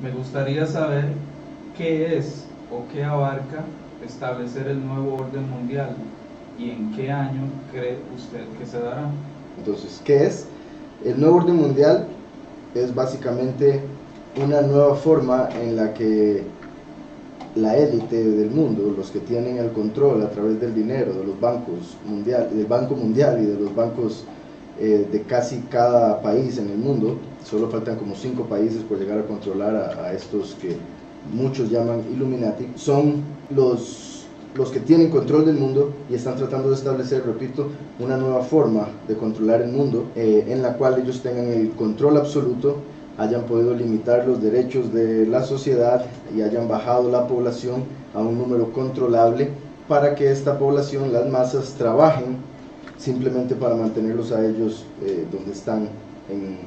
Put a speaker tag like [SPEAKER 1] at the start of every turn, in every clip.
[SPEAKER 1] Me gustaría saber qué es o qué abarca establecer el nuevo orden mundial y en qué año cree usted que se dará.
[SPEAKER 2] Entonces, ¿qué es? El nuevo orden mundial es básicamente una nueva forma en la que la élite del mundo, los que tienen el control a través del dinero de los bancos mundial, del Banco Mundial y de los bancos de casi cada país en el mundo, solo faltan como 5 países por llegar a controlar a estos que muchos llaman Illuminati, son los que tienen control del mundo y están tratando de establecer, repito, una nueva forma de controlar el mundo en la cual ellos tengan el control absoluto, hayan podido limitar los derechos de la sociedad y hayan bajado la población a un número controlable para que esta población, las masas, trabajen simplemente para mantenerlos a ellos donde están en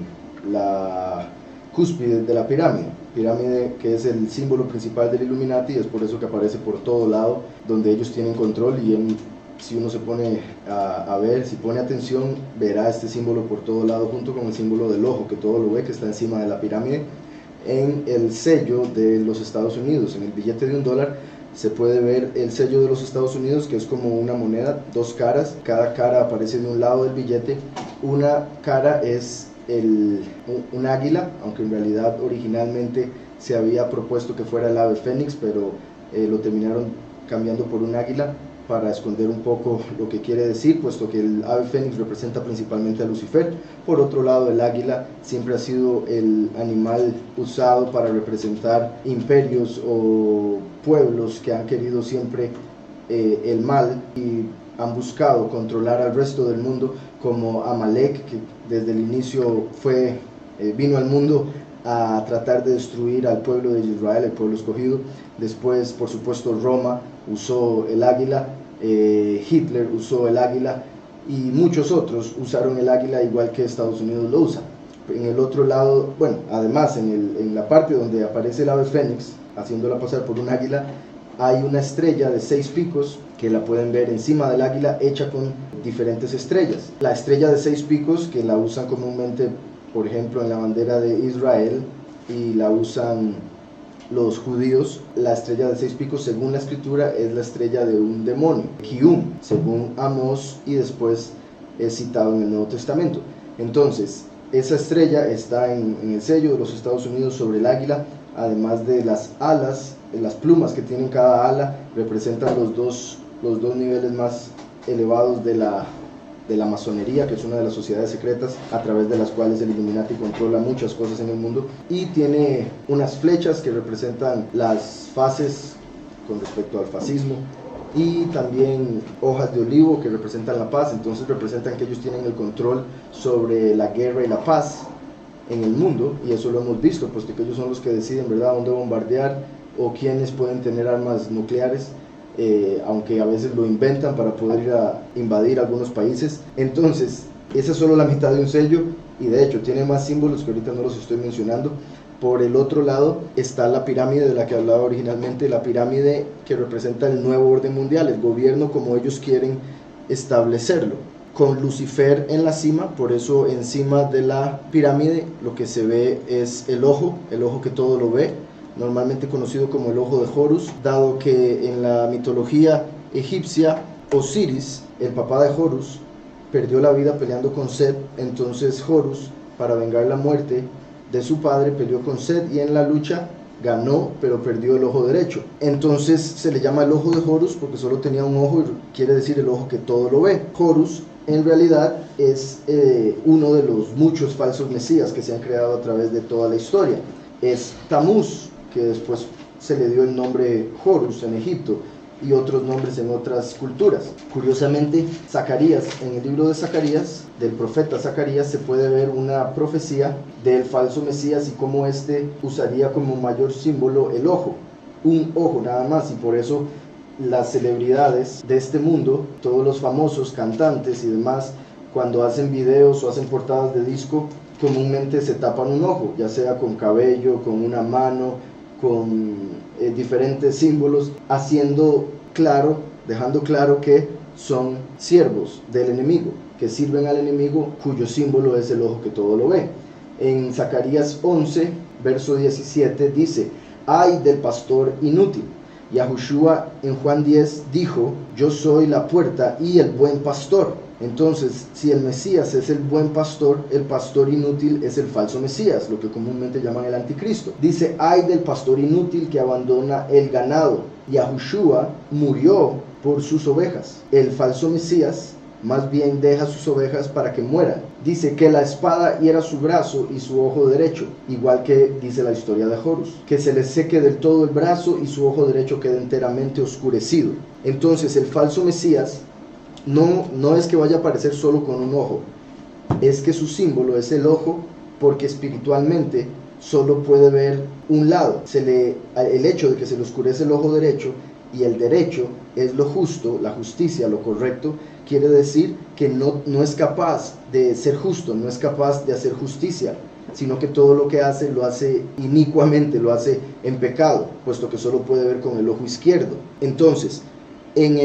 [SPEAKER 2] la cúspide de la pirámide que es el símbolo principal del Illuminati, es por eso que aparece por todo lado, donde ellos tienen control y si uno se pone a ver, si pone atención, verá este símbolo por todo lado junto con el símbolo del ojo, que todo lo ve, que está encima de la pirámide, en el sello de los Estados Unidos, en el billete de $1, se puede ver el sello de los Estados Unidos, que es como una moneda, 2 caras, cada cara aparece de un lado del billete, una cara es un águila, aunque en realidad originalmente se había propuesto que fuera el ave fénix, pero lo terminaron cambiando por un águila para esconder un poco lo que quiere decir, puesto que el ave fénix representa principalmente a Lucifer. Por otro lado, el águila siempre ha sido el animal usado para representar imperios o pueblos que han querido siempre el mal y han buscado controlar al resto del mundo, como Amalek, que desde el inicio vino al mundo a tratar de destruir al pueblo de Israel, el pueblo escogido. Después, por supuesto, Roma usó el águila, Hitler usó el águila y muchos otros usaron el águila igual que Estados Unidos lo usa. En el otro lado, bueno, además en la parte donde aparece el ave fénix, haciéndola pasar por un águila, hay una estrella de 6 picos que la pueden ver encima del águila, hecha con diferentes estrellas. La estrella de 6 picos, que la usan comúnmente, por ejemplo, en la bandera de Israel y la usan los judíos, la estrella de 6 picos, según la escritura, es la estrella de un demonio, Kium, según Amós, y después es citado en el Nuevo Testamento. Entonces, esa estrella está en el sello de los Estados Unidos sobre el águila, además de las alas, las plumas que tienen cada ala, representan los dos niveles más elevados de la masonería, que es una de las sociedades secretas a través de las cuales el Illuminati controla muchas cosas en el mundo, y tiene unas flechas que representan las fases con respecto al fascismo, y también hojas de olivo que representan la paz. Entonces representan que ellos tienen el control sobre la guerra y la paz en el mundo, y eso lo hemos visto, puesto que ellos son los que deciden, ¿verdad?, dónde bombardear o quiénes pueden tener armas nucleares, aunque a veces lo inventan para poder ir a invadir algunos países. Entonces, esa es solo la mitad de un sello, y de hecho tiene más símbolos que ahorita no los estoy mencionando. Por el otro lado está la pirámide de la que hablaba originalmente, la pirámide que representa el nuevo orden mundial, el gobierno como ellos quieren establecerlo, con Lucifer en la cima. Por eso encima de la pirámide lo que se ve es el ojo que todo lo ve, normalmente conocido como el ojo de Horus, dado que en la mitología egipcia Osiris, el papá de Horus, perdió la vida peleando con Set. Entonces Horus, para vengar la muerte de su padre, peleó con Set y en la lucha ganó, pero perdió el ojo derecho. Entonces se le llama el ojo de Horus porque solo tenía un ojo, y quiere decir el ojo que todo lo ve. Horus en realidad es uno de los muchos falsos mesías que se han creado a través de toda la historia. Es Tamuz, que después se le dio el nombre Horus en Egipto y otros nombres en otras culturas. Curiosamente, Zacarías, en el libro de Zacarías, del profeta Zacarías, se puede ver una profecía del falso Mesías y cómo éste usaría como mayor símbolo el ojo, un ojo nada más, y por eso las celebridades de este mundo, todos los famosos cantantes y demás, cuando hacen videos o hacen portadas de disco, comúnmente se tapan un ojo, ya sea con cabello, con una mano, con diferentes símbolos, dejando claro que son siervos del enemigo, que sirven al enemigo, cuyo símbolo es el ojo que todo lo ve. En Zacarías 11 verso 17, dice: ay del pastor inútil. Yahushua en Juan 10 dijo: yo soy la puerta y el buen pastor. Entonces, si el Mesías es el buen pastor, el pastor inútil es el falso Mesías, lo que comúnmente llaman el anticristo. Dice: ay del pastor inútil que abandona el ganado. Yahushua murió por sus ovejas. El falso Mesías más bien deja sus ovejas para que mueran. Dice que la espada hiera su brazo y su ojo derecho, igual que dice la historia de Horus, que se le seque del todo el brazo y su ojo derecho quede enteramente oscurecido. Entonces el falso Mesías no es que vaya a aparecer solo con un ojo, es que su símbolo es el ojo, porque espiritualmente solo puede ver un lado. El hecho de que se le oscurece el ojo derecho, y el derecho es lo justo, la justicia, lo correcto, quiere decir que no es capaz de ser justo, no es capaz de hacer justicia, sino que todo lo que hace lo hace inicuamente, lo hace en pecado, puesto que solo puede ver con el ojo izquierdo. Entonces, en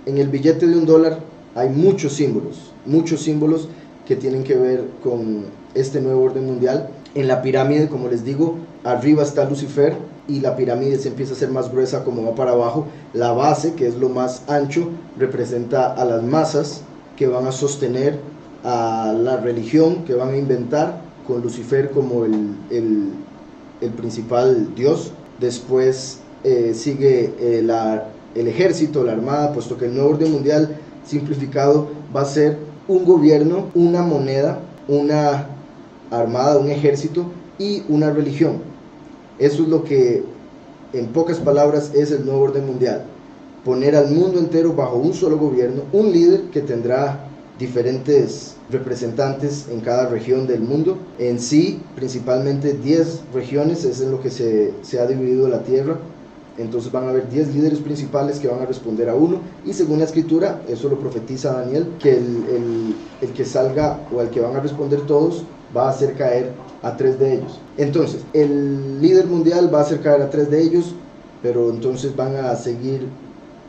[SPEAKER 2] el billete de $1 hay muchos símbolos que tienen que ver con este nuevo orden mundial. En la pirámide, como les digo, arriba está Lucifer, y la pirámide se empieza a hacer más gruesa como va para abajo. La base, que es lo más ancho, representa a las masas que van a sostener a la religión que van a inventar, con Lucifer como el principal dios. Después sigue el ejército, la armada, puesto que el nuevo orden mundial simplificado va a ser un gobierno, una moneda, una armada, un ejército y una religión. Eso es lo que, en pocas palabras, es el nuevo orden mundial: poner al mundo entero bajo un solo gobierno, un líder que tendrá diferentes representantes en cada región del mundo. En sí, principalmente 10 regiones es en lo que se ha dividido la tierra. Entonces van a haber 10 líderes principales que van a responder a uno, y según la escritura, eso lo profetiza Daniel, que el que salga, o al que van a responder todos, va a hacer caer a 3 de ellos. Entonces, el líder mundial va a hacer caer a 3 de ellos, pero entonces van a seguir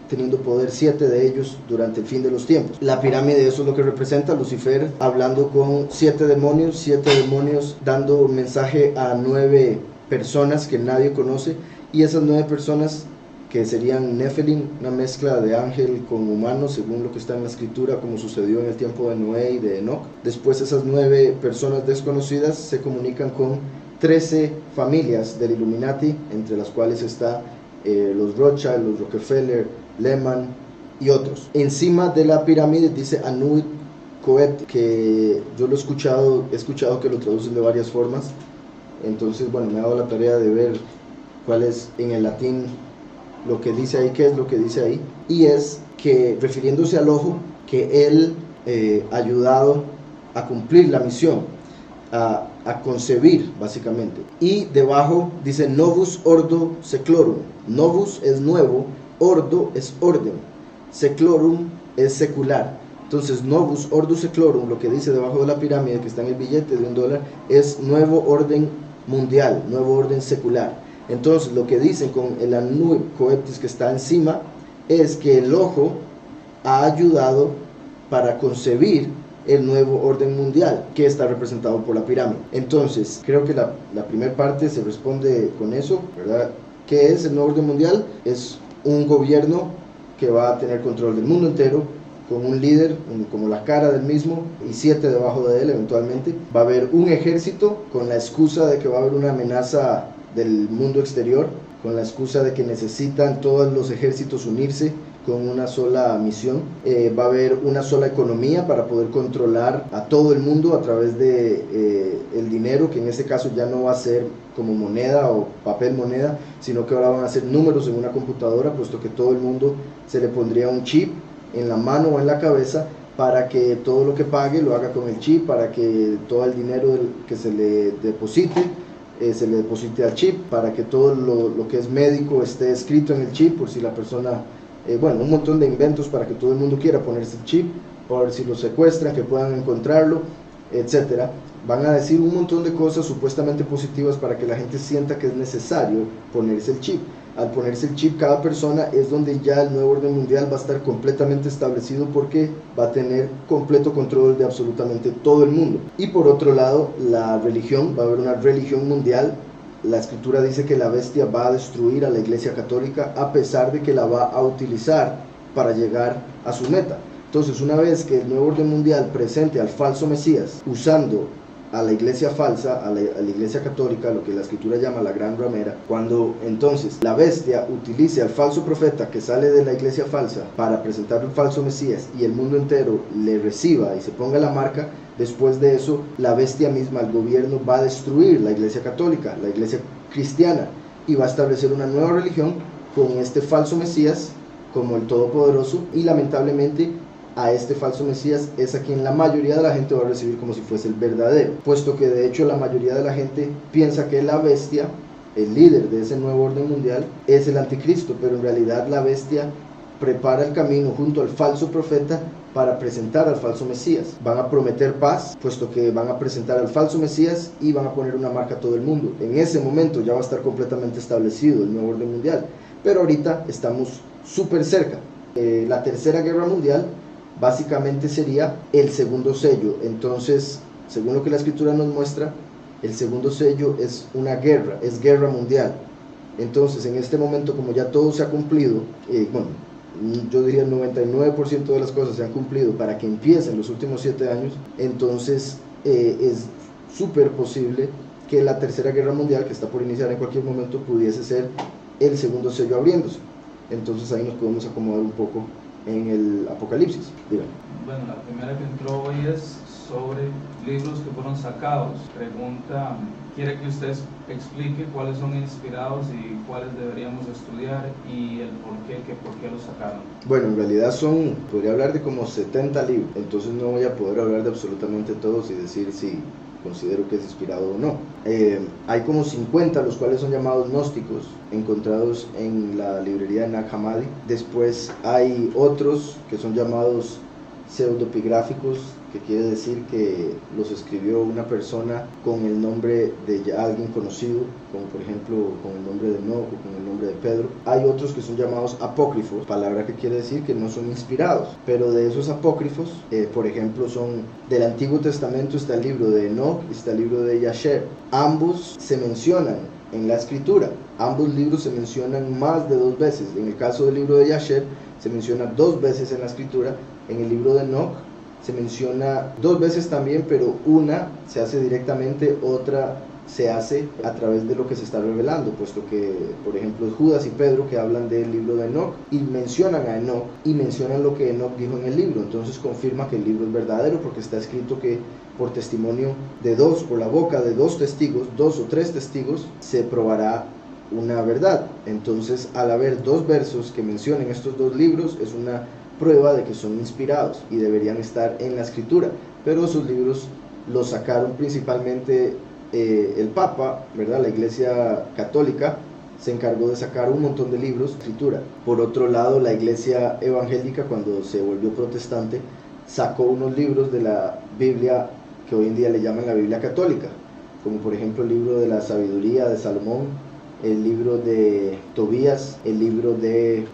[SPEAKER 2] teniendo poder 7 de ellos durante el fin de los tiempos. La pirámide, eso es lo que representa Lucifer hablando con 7 demonios dando mensaje a 9 personas que nadie conoce, y esas 9 personas, que serían Nephilim, una mezcla de ángel con humano, según lo que está en la escritura, como sucedió en el tiempo de Noé y de Enoch. Después, esas 9 personas desconocidas se comunican con 13 familias del Illuminati, entre las cuales está los Rothschild, los Rockefeller, Lehman y otros. Encima de la pirámide dice Anuit Coet, que yo he escuchado que lo traducen de varias formas. Entonces, bueno, me he dado la tarea de ver cuál es en el latín lo que dice ahí, qué es lo que dice ahí. Y es que, refiriéndose al ojo, que él ha ayudado a cumplir la misión, a concebir, básicamente. Y debajo dice Novus Ordo Seclorum. Novus es nuevo, Ordo es orden, Seclorum es secular. Entonces, Novus Ordo Seclorum, lo que dice debajo de la pirámide, que está en el billete de $1, es nuevo orden mundial, nuevo orden secular. Entonces, lo que dicen con el Anuit Coeptis, que está encima, es que el ojo ha ayudado para concebir el nuevo orden mundial, que está representado por la pirámide. Entonces, creo que la primera parte se responde con eso, ¿verdad? ¿Qué es el nuevo orden mundial? Es un gobierno que va a tener control del mundo entero, con un líder como la cara del mismo, y 7 debajo de él eventualmente. Va a haber un ejército, con la excusa de que va a haber una amenaza del mundo exterior, con la excusa de que necesitan todos los ejércitos unirse con una sola misión. Va a haber una sola economía para poder controlar a todo el mundo a través de el dinero, que en este caso ya no va a ser como moneda o papel moneda, sino que ahora van a ser números en una computadora, puesto que todo el mundo se le pondría un chip en la mano o en la cabeza, para que todo lo que pague lo haga con el chip, para que todo el dinero que se le deposite al chip, para que todo lo que es médico esté escrito en el chip, por si la persona, bueno, un montón de inventos para que todo el mundo quiera ponerse el chip, por si lo secuestran, que puedan encontrarlo, etcétera. van a decir un montón de cosas supuestamente positivas para que la gente sienta que es necesario ponerse el chip. Al ponerse el chip, cada persona es donde ya el nuevo orden mundial va a estar completamente establecido, porque va a tener completo control de absolutamente todo el mundo. Y por otro lado, la religión, va a haber una religión mundial. La escritura dice que la bestia va a destruir a la iglesia católica, a pesar de que la va a utilizar para llegar a su meta. Entonces, una vez que el nuevo orden mundial presente al falso Mesías usando a la iglesia falsa, a la iglesia católica, lo que la escritura llama la gran ramera, cuando entonces la bestia utilice al falso profeta que sale de la iglesia falsa para presentar el falso Mesías, y el mundo entero le reciba y se ponga la marca, después de eso la bestia misma, el gobierno, va a destruir la iglesia católica, la iglesia cristiana, y va a establecer una nueva religión con este falso Mesías como el Todopoderoso. Y lamentablemente a este falso Mesías es a quien la mayoría de la gente va a recibir como si fuese el verdadero, puesto que de hecho la mayoría de la gente piensa que la bestia, el líder de ese nuevo orden mundial, es el anticristo, pero en realidad la bestia prepara el camino junto al falso profeta para presentar al falso Mesías. Van a prometer paz, puesto que van a presentar al falso Mesías y van a poner una marca a todo el mundo. En ese momento ya va a estar completamente establecido el nuevo orden mundial, pero ahorita estamos súper cerca. La tercera guerra mundial básicamente sería el segundo sello. Entonces, según lo que la escritura nos muestra, el segundo sello es una guerra, es guerra mundial. Entonces, en este momento, como ya todo se ha cumplido, yo diría el 99% de las cosas se han cumplido para que empiecen los últimos 7 años, entonces es súper posible que la tercera guerra mundial, que está por iniciar en cualquier momento, pudiese ser el segundo sello abriéndose. Entonces ahí nos podemos acomodar un poco en el Apocalipsis. Dígame.
[SPEAKER 1] Bueno, la primera que entró hoy es sobre libros que fueron sacados. Pregunta, quiere que usted explique cuáles son inspirados y cuáles deberíamos estudiar y el por qué los sacaron.
[SPEAKER 2] Bueno, en realidad podría hablar de como 70 libros, entonces no voy a poder hablar de absolutamente todos y decir si considero que es inspirado o no. Hay como 50, los cuales son llamados gnósticos, encontrados en la librería de Nag Hammadi. Después hay otros que son llamados pseudopigráficos, que quiere decir que los escribió una persona con el nombre de ya alguien conocido, como por ejemplo con el nombre de Enoc o con el nombre de Pedro. Hay otros que son llamados apócrifos, palabra que quiere decir que no son inspirados, pero de esos apócrifos, por ejemplo, son del Antiguo Testamento. Está el libro de Enoc y está el libro de Yasher. Ambos se mencionan en la escritura, ambos libros se mencionan más de 2 veces. En el caso del libro de Yasher se menciona 2 veces en la escritura. En el libro de Enoc se menciona 2 veces también, pero una se hace directamente, otra se hace a través de lo que se está revelando, puesto que, por ejemplo, Judas y Pedro, que hablan del libro de Enoc y mencionan a Enoc y mencionan lo que Enoc dijo en el libro, entonces confirma que el libro es verdadero, porque está escrito que por testimonio de 2, por la boca de 2 testigos, 2 o 3 testigos, se probará una verdad. Entonces, al haber 2 versos que mencionen estos 2 libros, es una prueba de que son inspirados y deberían estar en la escritura, pero esos libros los sacaron principalmente el Papa, ¿verdad? La Iglesia Católica se encargó de sacar un montón de libros de escritura. Por otro lado, la Iglesia Evangélica, cuando se volvió protestante, sacó unos libros de la Biblia que hoy en día le llaman la Biblia Católica, como por ejemplo el libro de la Sabiduría de Salomón, el libro de Tobías, el libro de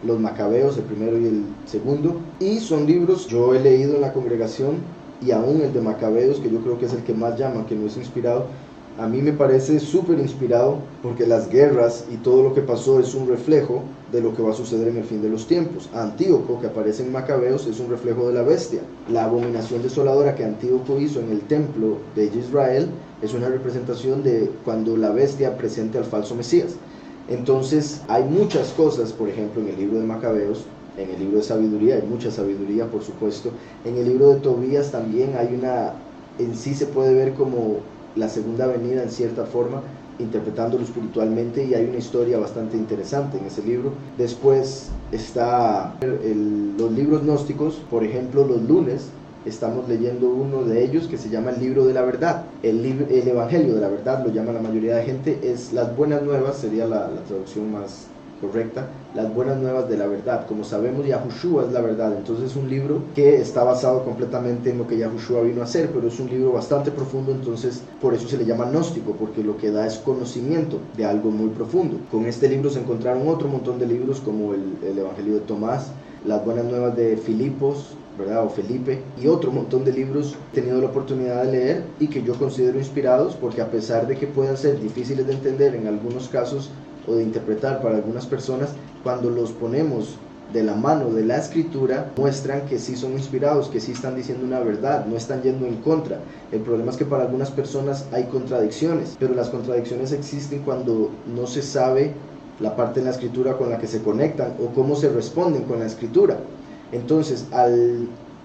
[SPEAKER 2] los Macabeos, el primero y el segundo, y son libros, yo he leído en la congregación, y aún el de Macabeos, que yo creo que es el que más llama, que no es inspirado, a mí me parece súper inspirado, porque las guerras y todo lo que pasó es un reflejo de lo que va a suceder en el fin de los tiempos. Antíoco, que aparece en Macabeos, es un reflejo de la bestia. La abominación desoladora que Antíoco hizo en el templo de Israel es una representación de cuando la bestia presente al falso Mesías. Entonces hay muchas cosas, por ejemplo, en el libro de Macabeos, en el libro de sabiduría, hay mucha sabiduría, por supuesto. En el libro de Tobías también hay en sí se puede ver como la segunda venida en cierta forma, interpretándolo espiritualmente, y hay una historia bastante interesante en ese libro. Después está los libros gnósticos, por ejemplo, los lunes estamos leyendo uno de ellos que se llama el libro de la verdad, el Evangelio de la verdad lo llama la mayoría de gente, es las buenas nuevas, sería la traducción más correcta, las buenas nuevas de la verdad. Como sabemos, Yahushua es la verdad, entonces es un libro que está basado completamente en lo que Yahushua vino a hacer, pero es un libro bastante profundo, entonces por eso se le llama gnóstico, porque lo que da es conocimiento de algo muy profundo. Con este libro se encontraron otro montón de libros como el Evangelio de Tomás, las buenas nuevas de Filipos, ¿verdad? O Felipe, y otro montón de libros que he tenido la oportunidad de leer y que yo considero inspirados, porque a pesar de que puedan ser difíciles de entender en algunos casos o de interpretar para algunas personas, cuando los ponemos de la mano de la escritura, muestran que sí son inspirados, que sí están diciendo una verdad, no están yendo en contra. El problema es que para algunas personas hay contradicciones, pero las contradicciones existen cuando no se sabe la parte de la escritura con la que se conectan o cómo se responden con la escritura. Entonces,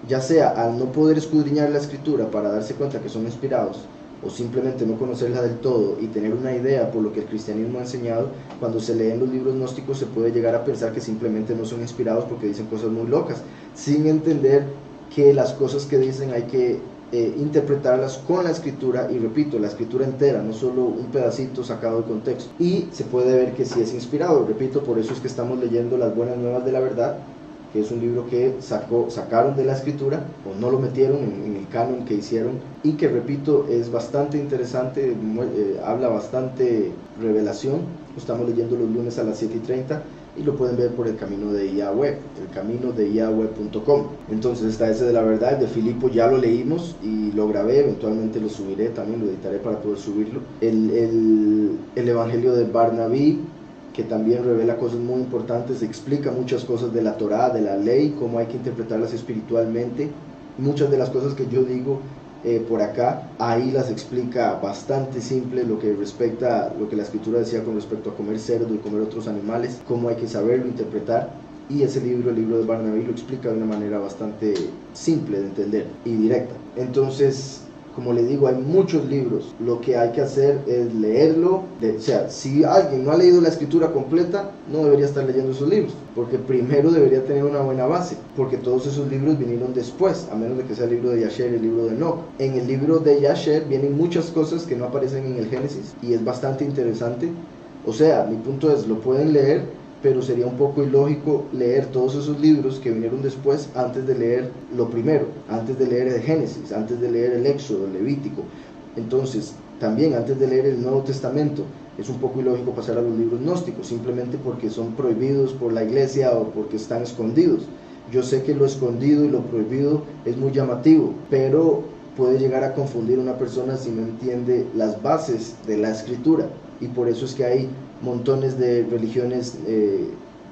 [SPEAKER 2] ya sea al no poder escudriñar la escritura para darse cuenta que son inspirados, o simplemente no conocerla del todo y tener una idea por lo que el cristianismo ha enseñado, cuando se leen los libros gnósticos se puede llegar a pensar que simplemente no son inspirados porque dicen cosas muy locas, sin entender que las cosas que dicen hay que interpretarlas con la escritura, y repito, la escritura entera, no solo un pedacito sacado de contexto, y se puede ver que sí es inspirado. Repito, por eso es que estamos leyendo las buenas nuevas de la verdad, que es un libro que sacaron de la escritura, o no lo metieron en el canon que hicieron, y que, repito, es bastante interesante, habla bastante revelación. Lo estamos leyendo los lunes a las 7:30, y lo pueden ver por el Camino de Yahweh, elcaminodeYahweh.com. Entonces está ese de la verdad, de Filipo ya lo leímos y lo grabé, eventualmente lo subiré, también lo editaré para poder subirlo. El Evangelio de Barnabé, que también revela cosas muy importantes, explica muchas cosas de la Torá, de la ley, cómo hay que interpretarlas espiritualmente. Muchas de las cosas que yo digo por acá, ahí las explica bastante simple, lo que respecta a lo que la escritura decía con respecto a comer cerdo y comer otros animales, cómo hay que saberlo interpretar. Y ese libro, el libro de Barnabé, lo explica de una manera bastante simple de entender y directa. Entonces, como le digo, hay muchos libros. Lo que hay que hacer es leerlo. O sea, si alguien no ha leído la escritura completa, no debería estar leyendo esos libros, porque primero debería tener una buena base, porque todos esos libros vinieron después, a menos de que sea el libro de Yasher y el libro de Enoch. En el libro de Yasher vienen muchas cosas que no aparecen en el Génesis, y es bastante interesante. O sea, mi punto es, lo pueden leer, pero sería un poco ilógico leer todos esos libros que vinieron después antes de leer lo primero, antes de leer el Génesis, antes de leer el Éxodo, el Levítico. Entonces, también antes de leer el Nuevo Testamento, es un poco ilógico pasar a los libros gnósticos, simplemente porque son prohibidos por la iglesia o porque están escondidos. Yo sé que lo escondido y lo prohibido es muy llamativo, pero puede llegar a confundir a una persona si no entiende las bases de la escritura, y por eso es que hay montones de religiones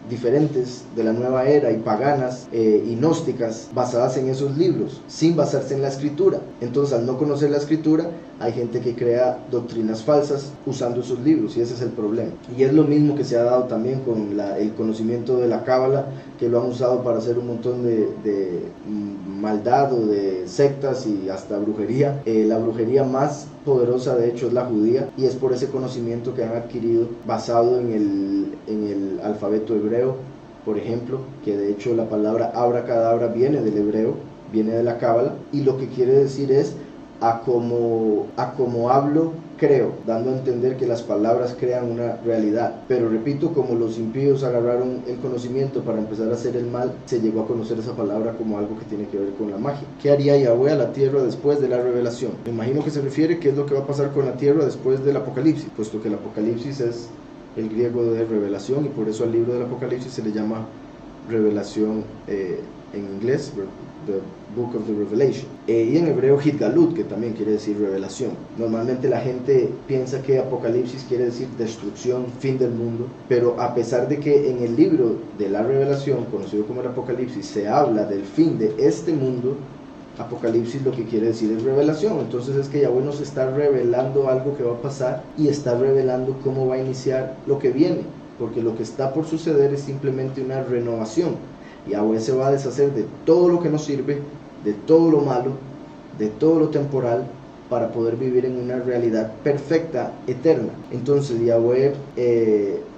[SPEAKER 2] diferentes de la nueva era y paganas y gnósticas basadas en esos libros, sin basarse en la escritura. Entonces, al no conocer la escritura, hay gente que crea doctrinas falsas usando esos libros, y ese es el problema. Y es lo mismo que se ha dado también con el conocimiento de la Cábala, que lo han usado para hacer un montón de maldad o de sectas y hasta brujería. La brujería más poderosa, de hecho, es la judía, y es por ese conocimiento que han adquirido basado en el alfabeto hebreo, por ejemplo, que de hecho la palabra abracadabra viene del hebreo, viene de la Cábala, y lo que quiere decir es a como hablo, creo, dando a entender que las palabras crean una realidad. Pero repito, como los impíos agarraron el conocimiento para empezar a hacer el mal, se llegó a conocer esa palabra como algo que tiene que ver con la magia. ¿Qué haría Yahweh a la tierra después de la revelación? Me imagino que se refiere qué es lo que va a pasar con la tierra después del Apocalipsis, puesto que el Apocalipsis es el griego de revelación, y por eso al libro del Apocalipsis se le llama revelación en inglés, The Book of the Revelation, y en hebreo Hitgalut, que también quiere decir revelación. Normalmente la gente piensa que Apocalipsis quiere decir destrucción, fin del mundo, pero a pesar de que en el libro de la revelación, conocido como el Apocalipsis, se habla del fin de este mundo, Apocalipsis lo que quiere decir es revelación. Entonces es que Yahweh nos está revelando algo que va a pasar, y está revelando cómo va a iniciar lo que viene, porque lo que está por suceder es simplemente una renovación. Yahweh se va a deshacer de todo lo que no sirve, de todo lo malo, de todo lo temporal, para poder vivir en una realidad perfecta, eterna. Entonces Yahweh,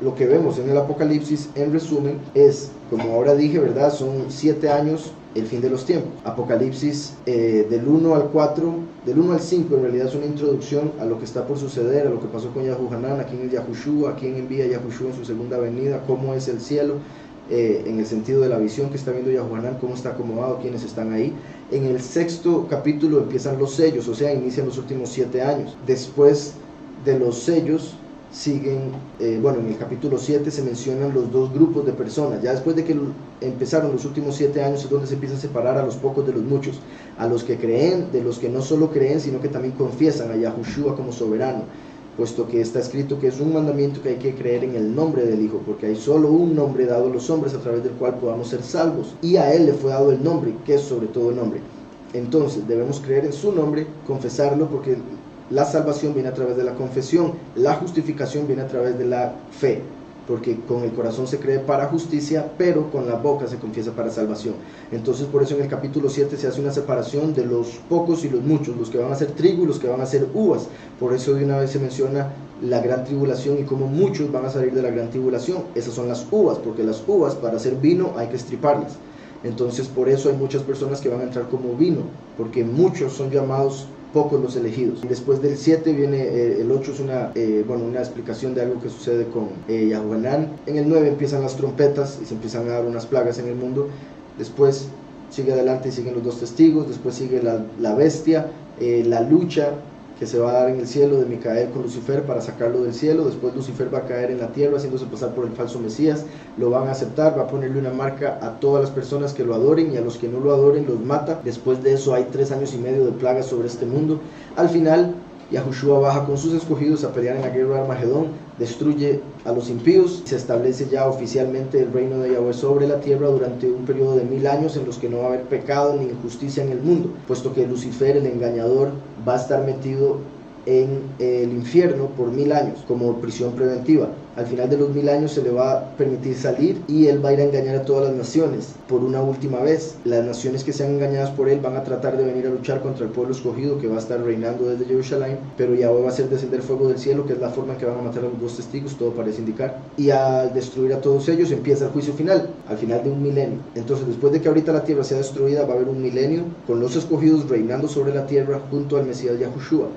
[SPEAKER 2] lo que vemos en el Apocalipsis, en resumen, es, como ahora dije, ¿verdad? Son 7 años el fin de los tiempos. Apocalipsis del 1 al 4, del 1 al 5 en realidad es una introducción a lo que está por suceder, a lo que pasó con Yahuhanan, a quién es Yahushua, a quién envía Yahushua en su segunda venida, cómo es el cielo, en el sentido de la visión que está viendo Yahuhanan, cómo está acomodado, quiénes están ahí. En el 6º capítulo empiezan los sellos, o sea, inician los últimos 7 años. Después de los sellos siguen, en el capítulo 7 se mencionan los 2 grupos de personas. Ya después de que empezaron los últimos 7 años es donde se empieza a separar a los pocos de los muchos, a los que creen, de los que no solo creen, sino que también confiesan a Yahushua como soberano, puesto que está escrito que es un mandamiento que hay que creer en el nombre del Hijo, porque hay solo un nombre dado a los hombres a través del cual podamos ser salvos, y a Él le fue dado el nombre, que es sobre todo el nombre. Entonces debemos creer en su nombre, confesarlo, porque la salvación viene a través de la confesión, la justificación viene a través de la fe, porque con el corazón se cree para justicia, pero con la boca se confiesa para salvación. Entonces por eso en el capítulo 7 se hace una separación de los pocos y los muchos, los que van a ser trigo y los que van a ser uvas. Por eso de una vez se menciona la gran tribulación y cómo muchos van a salir de la gran tribulación. Esas son las uvas, porque las uvas para hacer vino hay que estriparlas. Entonces por eso hay muchas personas que van a entrar como vino, porque muchos son llamados, pocos los elegidos. Después del 7 viene el 8, es una explicación de algo que sucede con Yahuhanan. En el 9 empiezan las trompetas y se empiezan a dar unas plagas en el mundo. Después sigue adelante y siguen los 2 testigos. Después sigue la bestia, la lucha que se va a dar en el cielo de Micael con Lucifer para sacarlo del cielo. Después Lucifer va a caer en la tierra haciéndose pasar por el falso Mesías, lo van a aceptar, va a ponerle una marca a todas las personas que lo adoren, y a los que no lo adoren los mata. Después de eso hay 3 años y medio de plagas sobre este mundo. Al final Yahushua baja con sus escogidos a pelear en la guerra de Armagedón, destruye a los impíos, se establece ya oficialmente el reino de Yahweh sobre la tierra durante un periodo de 1000 años en los que no va a haber pecado ni injusticia en el mundo, puesto que Lucifer, el engañador, va a estar metido en el infierno por 1000 años como prisión preventiva. Al final de los 1000 años se le va a permitir salir y él va a ir a engañar a todas las naciones por una última vez. Las naciones que sean engañadas por él van a tratar de venir a luchar contra el pueblo escogido, que va a estar reinando desde Jerusalén, pero Yahweh va a hacer descender fuego del cielo, que es la forma en que van a matar a los 2 testigos, todo parece indicar, y al destruir a todos ellos empieza el juicio final, al final de un milenio. Entonces después de que ahorita la tierra sea destruida, va a haber un milenio con los escogidos reinando sobre la tierra junto al Mesías Yahushua.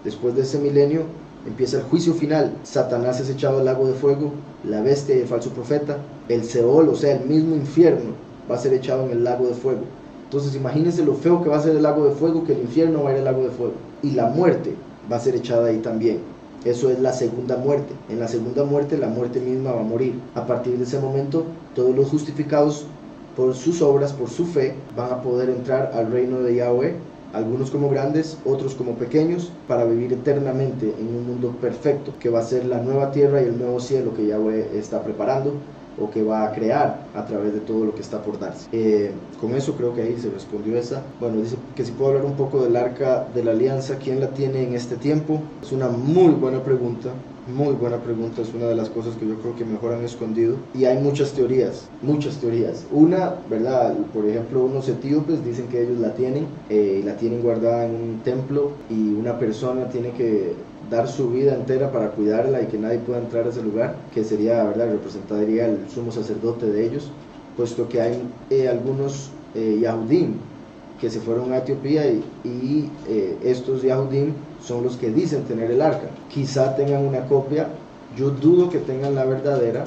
[SPEAKER 2] Después de ese milenio empieza el juicio final. Satanás es echado al lago de fuego, la bestia y el falso profeta, el Seol, o sea el mismo infierno, va a ser echado en el lago de fuego. Entonces imagínense lo feo que va a ser el lago de fuego, que el infierno va a ir al lago de fuego, y la muerte va a ser echada ahí también. Eso es la segunda muerte. En la segunda muerte la muerte misma va a morir. A partir de ese momento todos los justificados por sus obras, por su fe, van a poder entrar al reino de Yahweh, algunos como grandes, otros como pequeños, para vivir eternamente en un mundo perfecto, que va a ser la nueva tierra y el nuevo cielo que Yahweh está preparando, o que va a crear a través de todo lo que está por darse. Con eso creo que ahí se respondió esa. Bueno, dice que si puedo hablar un poco del Arca de la Alianza, ¿quién la tiene en este tiempo? Es una muy buena pregunta. Muy buena pregunta, es una de las cosas que yo creo que mejor han escondido, y hay muchas teorías. Una, ¿verdad? Por ejemplo, unos etíopes dicen que ellos la tienen guardada en un templo, y una persona tiene que dar su vida entera para cuidarla y que nadie pueda entrar a ese lugar, que sería, ¿verdad?, representaría el sumo sacerdote de ellos, puesto que hay algunos Yahudim que se fueron a Etiopía y estos Yahudim son los que dicen tener el arca. Quizá tengan una copia, yo dudo que tengan la verdadera,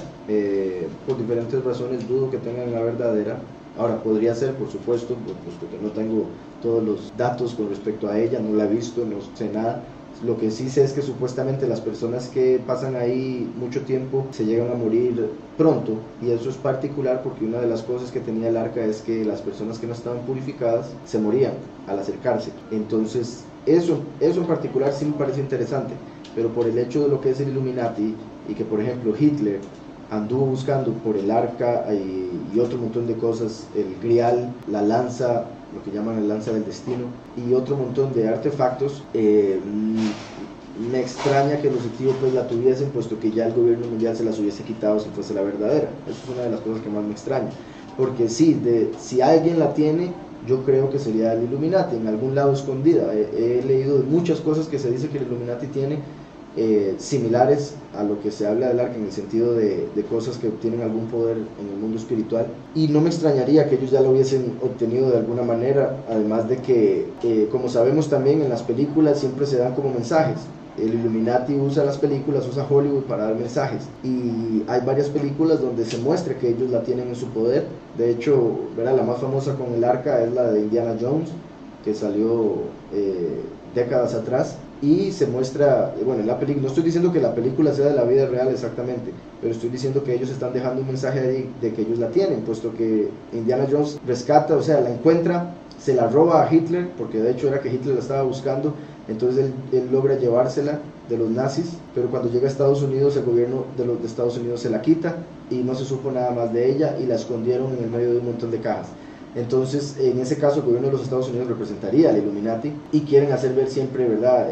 [SPEAKER 2] por diferentes razones dudo que tengan la verdadera. Ahora podría ser, por supuesto, puesto que no tengo todos los datos con respecto a ella, no la he visto, no sé nada. Lo que sí sé es que supuestamente las personas que pasan ahí mucho tiempo se llegan a morir pronto, y eso es particular porque una de las cosas que tenía el arca es que las personas que no estaban purificadas se morían al acercarse. Entonces eso en particular sí me parece interesante, pero por el hecho de lo que es el Illuminati, y que por ejemplo Hitler anduvo buscando por el arca y otro montón de cosas, el grial, la lanza, lo que llaman la lanza del destino, y otro montón de artefactos, me extraña que los etíopes la tuviesen, puesto que ya el gobierno mundial se las hubiese quitado si fuese la verdadera. Eso es una de las cosas que más me extraña, porque si alguien la tiene, yo creo que sería el Illuminati, en algún lado escondida. He leído muchas cosas que se dice que el Illuminati tiene similares a lo que se habla del arca, en el sentido de cosas que obtienen algún poder en el mundo espiritual, y no me extrañaría que ellos ya lo hubiesen obtenido de alguna manera, además de que, como sabemos también, en las películas siempre se dan como mensajes. El Illuminati usa las películas, usa Hollywood para dar mensajes, y hay varias películas donde se muestra que ellos la tienen en su poder. De hecho, ¿verdad?, la más famosa con el arca es la de Indiana Jones, que salió décadas atrás, y se muestra, bueno, en la película, no estoy diciendo que la película sea de la vida real exactamente, pero estoy diciendo que ellos están dejando un mensaje ahí de que ellos la tienen, puesto que Indiana Jones rescata, o sea, la encuentra, se la roba a Hitler, porque de hecho era que Hitler la estaba buscando, entonces él logra llevársela de los nazis, pero cuando llega a Estados Unidos, el gobierno de Estados Unidos se la quita y no se supo nada más de ella, y la escondieron en el medio de un montón de cajas. Entonces, en ese caso, el gobierno de los Estados Unidos representaría al Illuminati, y quieren hacer ver siempre, ¿verdad?,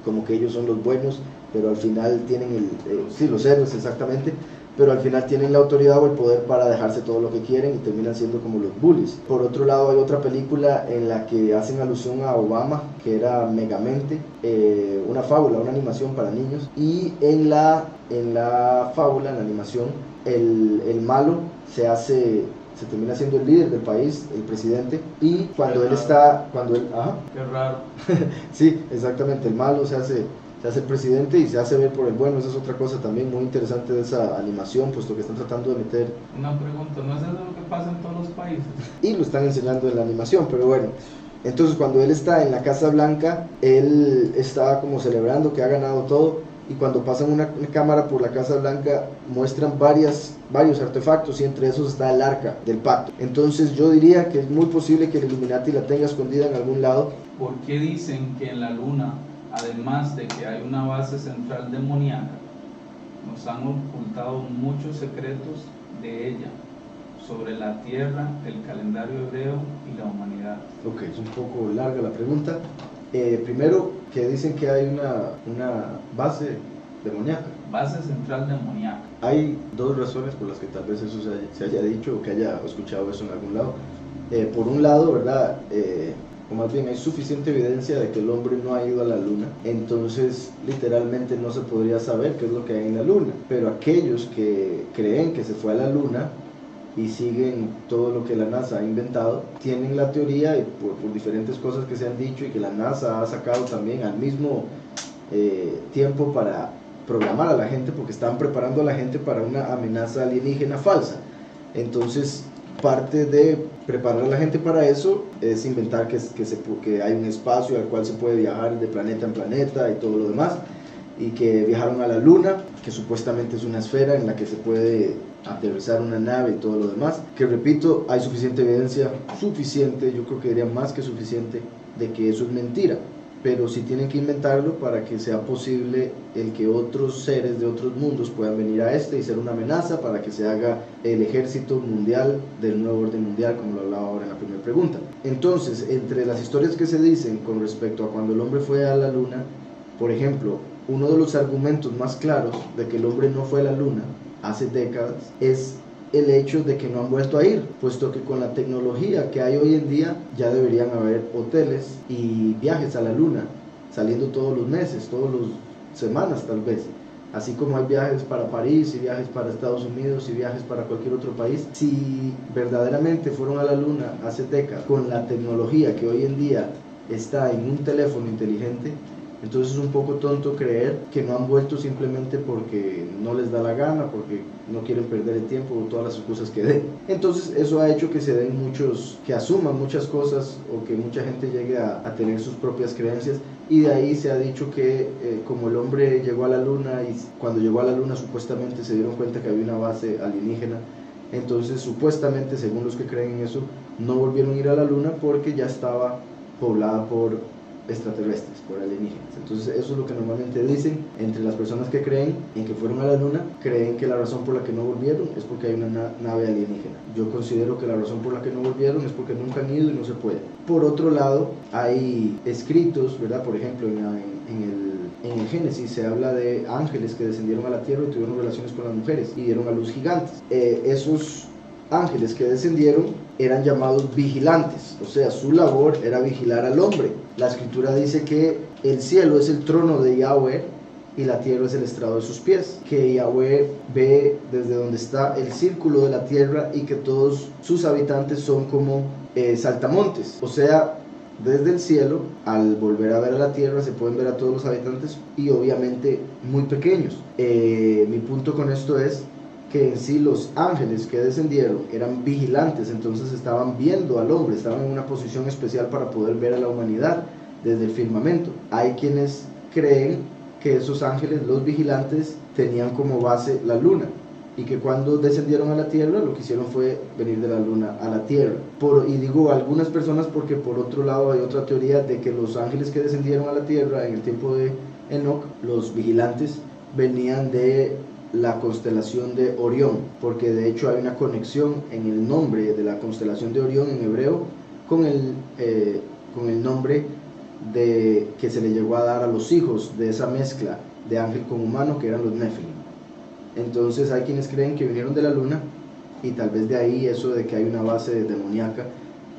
[SPEAKER 2] como que ellos son los buenos, pero al final tienen sí, los héroes exactamente, pero al final tienen la autoridad o el poder para dejarse todo lo que quieren y terminan siendo como los bullies. Por otro lado, hay otra película en la que hacen alusión a Obama, que era Megamente, una fábula, una animación para niños, y en la fábula, en la animación, el malo se termina siendo el líder del país, el presidente, y cuando él está,
[SPEAKER 1] Qué raro.
[SPEAKER 2] Sí, exactamente, el malo se hace el presidente y se hace ver por el bueno. Esa es otra cosa también muy interesante de esa animación, puesto que están tratando de meter...
[SPEAKER 1] Una pregunta, ¿no es eso lo que pasa en todos los países?
[SPEAKER 2] Y lo están enseñando en la animación, pero bueno. Entonces, cuando él está en la Casa Blanca, él está como celebrando que ha ganado todo, y cuando pasan una cámara por la Casa Blanca muestran varios artefactos, y entre esos está el arca del pacto. Entonces yo diría que es muy posible que el Illuminati la tenga escondida en algún lado.
[SPEAKER 1] ¿Por qué dicen que en la luna, además de que hay una base central demoníaca, nos han ocultado muchos secretos de ella, sobre la tierra, el calendario hebreo y la humanidad?
[SPEAKER 2] Ok, es un poco larga la pregunta. Primero, que dicen que hay una base demoníaca.
[SPEAKER 1] Base central demoníaca.
[SPEAKER 2] Hay dos razones por las que tal vez eso se haya dicho, o que haya escuchado eso en algún lado. Por un lado, ¿verdad?, o más bien hay suficiente evidencia de que el hombre no ha ido a la luna, entonces literalmente no se podría saber qué es lo que hay en la luna. Pero aquellos que creen que se fue a la luna y siguen todo lo que la NASA ha inventado, tienen la teoría, y por diferentes cosas que se han dicho y que la NASA ha sacado también al mismo tiempo, para programar a la gente, porque están preparando a la gente para una amenaza alienígena falsa. Entonces, parte de preparar a la gente para eso es inventar que hay un espacio al cual se puede viajar de planeta en planeta y todo lo demás, y que viajaron a la luna, que supuestamente es una esfera en la que se puede aterrizar una nave y todo lo demás, que repito, hay suficiente evidencia, yo creo que diría más que suficiente, de que eso es mentira. Pero sí tienen que inventarlo para que sea posible el que otros seres de otros mundos puedan venir a y ser una amenaza, para que se haga el ejército mundial del nuevo orden mundial, como lo hablaba ahora en la primera pregunta. Entonces, entre las historias que se dicen con respecto a cuando el hombre fue a la luna, por ejemplo, uno de los argumentos más claros de que el hombre no fue a la luna hace décadas es el hecho de que no han vuelto a ir, puesto que con la tecnología que hay hoy en día ya deberían haber hoteles y viajes a la luna saliendo todos los meses, todas las semanas tal vez, así como hay viajes para París y viajes para Estados Unidos y viajes para cualquier otro país. Si verdaderamente fueron a la luna hace décadas con la tecnología que hoy en día está en un teléfono inteligente, entonces es un poco tonto creer que no han vuelto simplemente porque no les da la gana, porque no quieren perder el tiempo o todas las excusas que den. Entonces eso ha hecho que se den que asuman muchas cosas, o que mucha gente llegue a tener sus propias creencias, y de ahí se ha dicho que como el hombre llegó a la luna, y cuando llegó a la luna supuestamente se dieron cuenta que había una base alienígena, entonces supuestamente, según los que creen en eso, no volvieron a ir a la luna porque ya estaba poblada por extraterrestres, por alienígenas. Entonces eso es lo que normalmente dicen entre las personas que creen en que fueron a la luna. Creen que la razón por la que no volvieron es porque hay una nave alienígena. Yo considero que la razón por la que no volvieron es porque nunca han ido y no se puede. Por otro lado, hay escritos, ¿verdad? Por ejemplo, en el Génesis se habla de ángeles que descendieron a la tierra y tuvieron relaciones con las mujeres y dieron a luz gigantes. Esos ángeles que descendieron eran llamados vigilantes, o sea, su labor era vigilar al hombre. La escritura dice que el cielo es el trono de Yahweh y la tierra es el estrado de sus pies, que Yahweh ve desde donde está el círculo de la tierra y que todos sus habitantes son como saltamontes, o sea, desde el cielo, al volver a ver a la tierra, se pueden ver a todos los habitantes y obviamente muy pequeños. Mi punto con esto es que en sí los ángeles que descendieron eran vigilantes, entonces estaban viendo al hombre, estaban en una posición especial para poder ver a la humanidad desde el firmamento. Hay quienes creen que esos ángeles, los vigilantes, tenían como base la luna, y que cuando descendieron a la tierra lo que hicieron fue venir de la luna a la tierra. Y digo algunas personas porque por otro lado hay otra teoría de que los ángeles que descendieron a la tierra en el tiempo de Enoch, los vigilantes, venían de la constelación de Orión, porque de hecho hay una conexión en el nombre de la constelación de Orión en hebreo con el nombre que se le llegó a dar a los hijos de esa mezcla de ángel con humano, que eran los Nefilim. Entonces hay quienes creen que vinieron de la luna y tal vez de ahí eso de que hay una base demoníaca,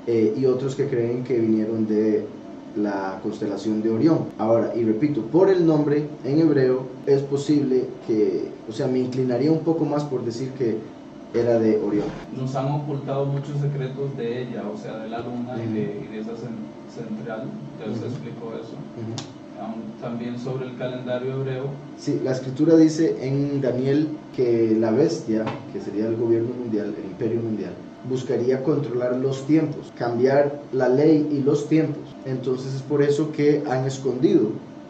[SPEAKER 2] y otros que creen que vinieron de la constelación de Orión. Ahora, y repito, por el nombre en hebreo es posible que, o sea, me inclinaría un poco más por decir que era de Orión.
[SPEAKER 1] Nos han ocultado muchos secretos de ella, o sea, de la luna y de esa central. Ya usted explicó eso. También sobre el calendario hebreo.
[SPEAKER 2] Sí, la escritura dice en Daniel que la bestia, que sería el gobierno mundial, el imperio mundial, buscaría controlar los tiempos, cambiar la ley y los tiempos. Entonces es por eso que han escondido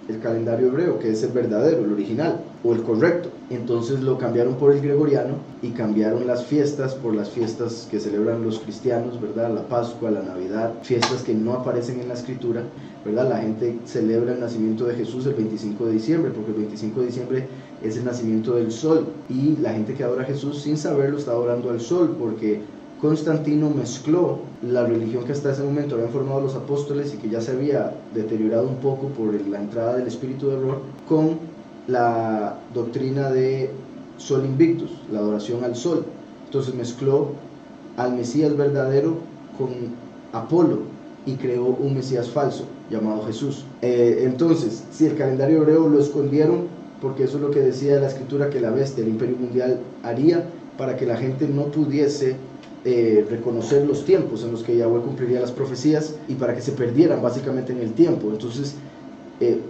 [SPEAKER 2] el calendario hebreo, que es el verdadero, el original o el correcto. Entonces lo cambiaron por el gregoriano y cambiaron las fiestas por las fiestas que celebran los cristianos, ¿verdad? La Pascua, la Navidad, fiestas que no aparecen en la escritura, ¿verdad? La gente celebra el nacimiento de Jesús el 25 de diciembre, porque el 25 de diciembre es el nacimiento del sol, y la gente que adora a Jesús sin saberlo está adorando al sol, porque Constantino mezcló la religión que hasta ese momento habían formado los apóstoles y que ya se había deteriorado un poco por la entrada del espíritu de error, con la doctrina de Sol Invictus, la adoración al sol. Entonces mezcló al Mesías verdadero con Apolo y creó un Mesías falso llamado Jesús. Entonces, si el calendario hebreo lo escondieron, porque eso es lo que decía la escritura que la bestia, el imperio mundial, haría para que la gente no pudiese reconocer los tiempos en los que Yahweh cumpliría las profecías, y para que se perdieran básicamente en el tiempo. Entonces,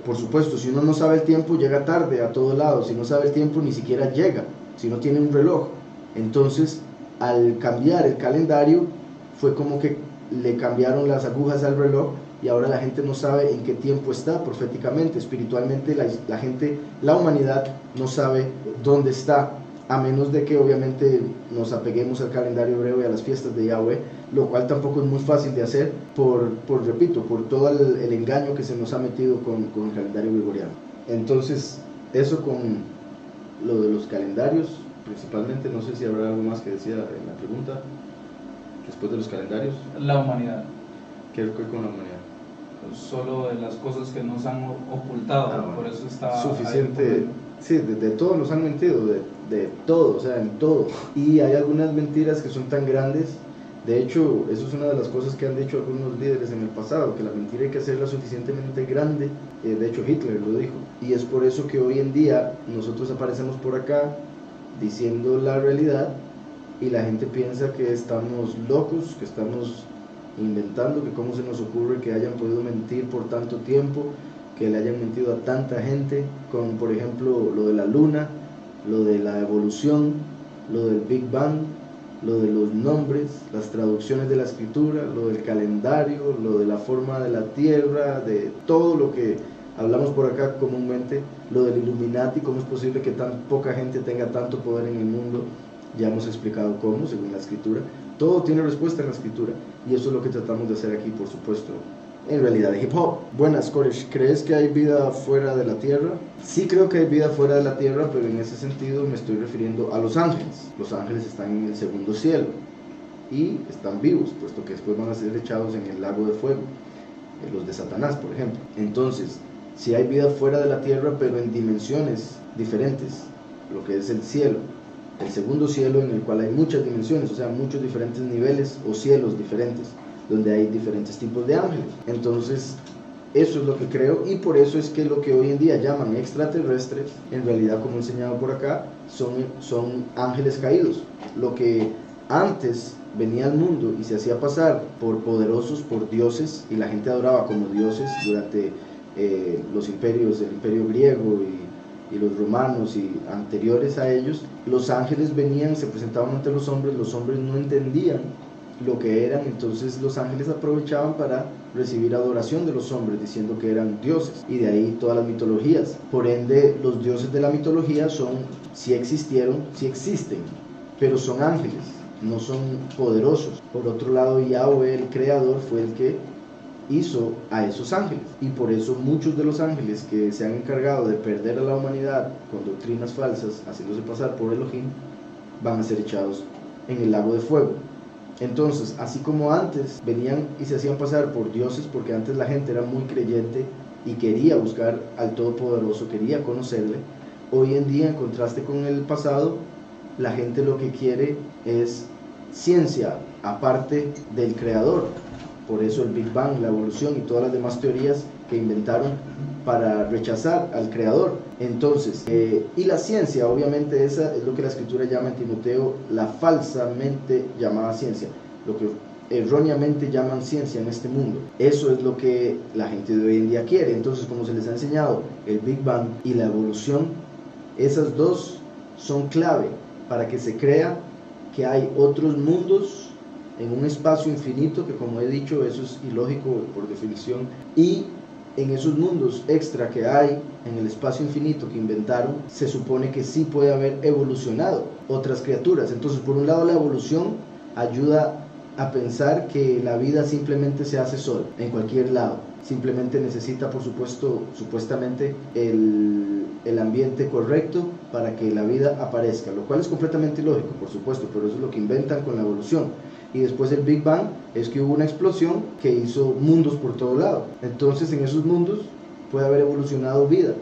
[SPEAKER 2] por supuesto, si uno no sabe el tiempo, llega tarde a todo lado. Si no sabe el tiempo, ni siquiera llega, si no tiene un reloj. Entonces, al cambiar el calendario, fue como que le cambiaron las agujas al reloj, y ahora la gente no sabe en qué tiempo está proféticamente, espiritualmente. La gente, la humanidad, no sabe dónde está, a menos de que obviamente nos apeguemos al calendario hebreo y a las fiestas de Yahweh, lo cual tampoco es muy fácil de hacer repito, por todo el engaño que se nos ha metido con el calendario gregoriano. Entonces, eso con lo de los calendarios, principalmente. No sé si habrá algo más que decía en la pregunta, después de los calendarios.
[SPEAKER 1] La humanidad.
[SPEAKER 2] ¿Qué con la humanidad?
[SPEAKER 1] Solo de las cosas que nos han ocultado, bueno, por eso está
[SPEAKER 2] suficiente. Sí, de todo nos han mentido, de todo, o sea, en todo. Y hay algunas mentiras que son tan grandes. De hecho, eso es una de las cosas que han dicho algunos líderes en el pasado, que la mentira hay que hacerla suficientemente grande. De hecho, Hitler lo dijo. Y es por eso que hoy en día nosotros aparecemos por acá diciendo la realidad, y la gente piensa que estamos locos, que estamos inventando, que cómo se nos ocurre que hayan podido mentir por tanto tiempo, que le hayan mentido a tanta gente con, por ejemplo, lo de la luna, lo de la evolución, lo del Big Bang, lo de los nombres, las traducciones de la escritura, lo del calendario, lo de la forma de la tierra, de todo lo que hablamos por acá comúnmente, lo del Illuminati, cómo es posible que tan poca gente tenga tanto poder en el mundo. Ya hemos explicado cómo, según la escritura. Todo tiene respuesta en la escritura, y eso es lo que tratamos de hacer aquí, por supuesto, en realidad de hip hop. Buenas, Koresh, ¿crees que hay vida fuera de la tierra? Sí, creo que hay vida fuera de la tierra, pero en ese sentido me estoy refiriendo a los ángeles. Los ángeles están en el segundo cielo y están vivos, puesto que después van a ser echados en el lago de fuego, los de Satanás, por ejemplo. Entonces, si hay vida fuera de la tierra, pero en dimensiones diferentes, lo que es el cielo, el segundo cielo, en el cual hay muchas dimensiones, o sea, muchos diferentes niveles o cielos diferentes, donde hay diferentes tipos de ángeles. Entonces, Eso es lo que creo, y por eso es que lo que hoy en día llaman extraterrestres, en realidad, como he enseñado por acá, son ángeles caídos. Lo que antes venía al mundo y se hacía pasar por poderosos, por dioses, y la gente adoraba como dioses durante los imperios, el imperio griego y los romanos y anteriores a ellos. Los ángeles venían, se presentaban ante los hombres no entendían lo que eran, entonces los ángeles aprovechaban para recibir adoración de los hombres, diciendo que eran dioses, y de ahí todas las mitologías. Por ende, los dioses de la mitología sí existieron, sí existen, pero son ángeles, no son poderosos. Por otro lado, Yahweh, el creador, fue el que hizo a esos ángeles, y por eso muchos de los ángeles que se han encargado de perder a la humanidad con doctrinas falsas, haciéndose pasar por Elohim, van a ser echados en el lago de fuego. Entonces, así como antes venían y se hacían pasar por dioses, porque antes la gente era muy creyente y quería buscar al Todopoderoso, quería conocerle, hoy en día, en contraste con el pasado, la gente lo que quiere es ciencia aparte del creador. Por eso el Big Bang, la evolución y todas las demás teorías que inventaron para rechazar al creador. Entonces, y la ciencia, obviamente, esa es lo que la escritura llama en Timoteo la falsamente llamada ciencia, lo que erróneamente llaman ciencia en este mundo. Eso es lo que la gente de hoy en día quiere. Entonces, como se les ha enseñado el Big Bang y la evolución, esas dos son clave para que se crea que hay otros mundos en un espacio infinito, que, como he dicho, eso es ilógico por definición, y en esos mundos extra que hay en el espacio infinito que inventaron, se supone que sí puede haber evolucionado otras criaturas. Entonces, por un lado, la evolución ayuda a pensar que la vida simplemente se hace sola, en cualquier lado. Simplemente necesita, por supuesto, supuestamente el ambiente correcto para que la vida aparezca, lo cual es completamente ilógico, por supuesto, pero eso es lo que inventan con la evolución. Y después del Big Bang es que hubo una explosión que hizo mundos por todo lado. Entonces, en esos mundos puede haber evolucionado vida,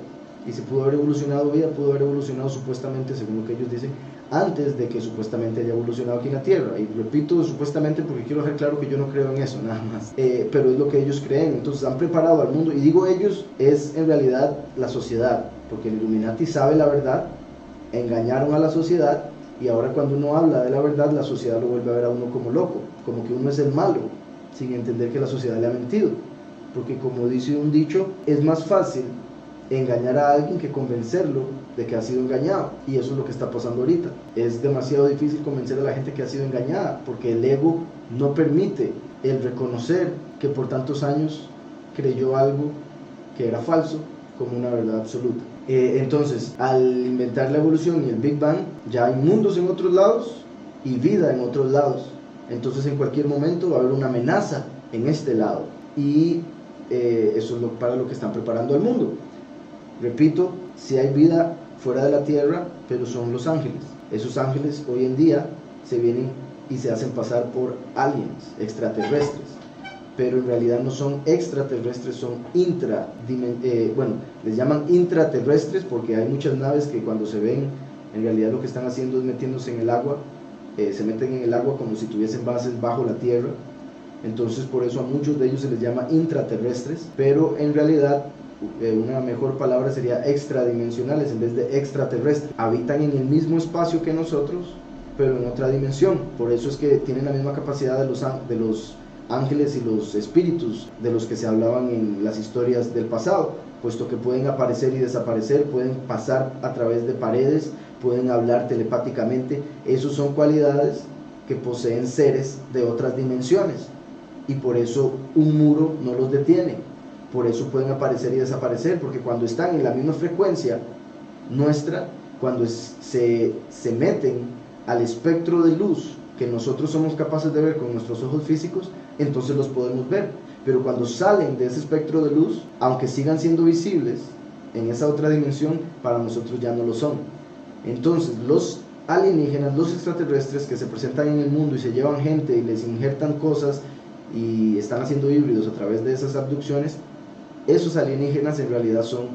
[SPEAKER 2] y si pudo haber evolucionado vida, pudo haber evolucionado supuestamente, según lo que ellos dicen, antes de que supuestamente haya evolucionado aquí en la Tierra. Y repito supuestamente porque quiero dejar claro que yo no creo en eso, nada más, pero es lo que ellos creen. Entonces han preparado al mundo, y digo ellos, es en realidad la sociedad, porque el Illuminati sabe la verdad, engañaron a la sociedad, y ahora cuando uno habla de la verdad, la sociedad lo vuelve a ver a uno como loco, como que uno es el malo, sin entender que la sociedad le ha mentido. Porque, como dice un dicho, es más fácil engañar a alguien que convencerlo de que ha sido engañado, y eso es lo que está pasando ahorita. Es demasiado difícil convencer a la gente que ha sido engañada, porque el ego no permite el reconocer que por tantos años creyó algo que era falso como una verdad absoluta. Entonces, al inventar la evolución y el Big Bang, ya hay mundos en otros lados y vida en otros lados. Entonces, en cualquier momento va a haber una amenaza en este lado, y eso es para lo que están preparando al mundo. Repito, si hay vida fuera de la tierra, pero son los ángeles. Esos ángeles hoy en día se vienen y se hacen pasar por aliens, extraterrestres, pero en realidad no son extraterrestres, son les llaman intraterrestres porque hay muchas naves que cuando se ven, en realidad lo que están haciendo es metiéndose en el agua, se meten en el agua como si tuviesen bases bajo la tierra. Entonces, por eso a muchos de ellos se les llama intraterrestres, pero en realidad una mejor palabra sería extradimensionales en vez de extraterrestres. Habitan en el mismo espacio que nosotros, pero en otra dimensión. Por eso es que tienen la misma capacidad de los ángeles y los espíritus de los que se hablaban en las historias del pasado, puesto que pueden aparecer y desaparecer, pueden pasar a través de paredes, pueden hablar telepáticamente. Esas son cualidades que poseen seres de otras dimensiones, y por eso un muro no los detiene. Por eso pueden aparecer y desaparecer, porque cuando están en la misma frecuencia nuestra, cuando se meten al espectro de luz que nosotros somos capaces de ver con nuestros ojos físicos, entonces los podemos ver. Pero cuando salen de ese espectro de luz, aunque sigan siendo visibles en esa otra dimensión, para nosotros ya no lo son. Entonces los alienígenas, los extraterrestres que se presentan en el mundo y se llevan gente y les injertan cosas y están haciendo híbridos a través de esas abducciones, esos alienígenas en realidad son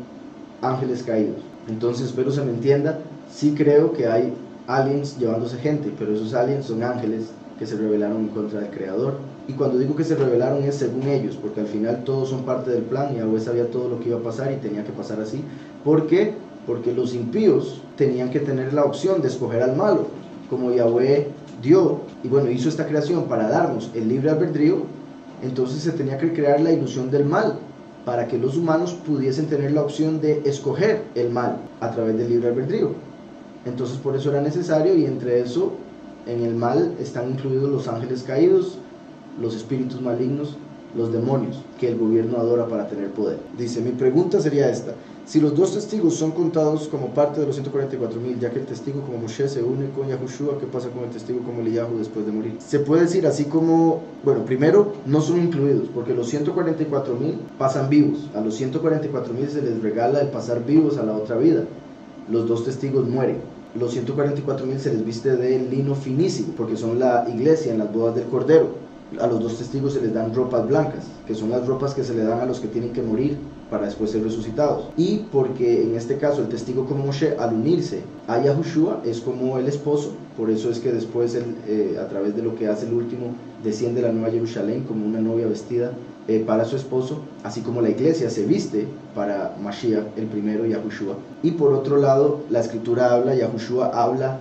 [SPEAKER 2] ángeles caídos. Entonces, espero se me entienda, sí creo que hay aliens llevándose gente, pero esos aliens son ángeles que se rebelaron en contra del Creador. Y cuando digo que se rebelaron es según ellos, porque al final todos son parte del plan, y Yahweh sabía todo lo que iba a pasar y tenía que pasar así. ¿Por qué? Porque los impíos tenían que tener la opción de escoger al malo. Como Yahweh dio, y bueno, hizo esta creación para darnos el libre albedrío, entonces se tenía que crear la ilusión del mal, para que los humanos pudiesen tener la opción de escoger el mal a través del libre albedrío. Entonces por eso era necesario, y entre eso, en el mal están incluidos los ángeles caídos, los espíritus malignos, los demonios, que el gobierno adora para tener poder. Dice, mi pregunta sería esta: si los dos testigos son contados como parte de los 144,000, ya que el testigo como Moshe se une con Yahushua, ¿qué pasa con el testigo como Eliyahu después de morir? Se puede decir así como, bueno, primero, no son incluidos, porque los 144,000 pasan vivos. A los 144,000 se les regala el pasar vivos a la otra vida. Los dos testigos mueren. Los 144,000 se les viste de lino finísimo, porque son la iglesia en las bodas del Cordero. A los dos testigos se les dan ropas blancas, que son las ropas que se le dan a los que tienen que morir para después ser resucitados. Y porque en este caso el testigo como Moshe, al unirse a Yahushua, es como el esposo. Por eso es que después él, a través de lo que hace el último, desciende la nueva Jerusalén como una novia vestida para su esposo, así como la iglesia se viste para Mashiach, el primero, Yahushua. Y por otro lado, la escritura habla, Yahushua habla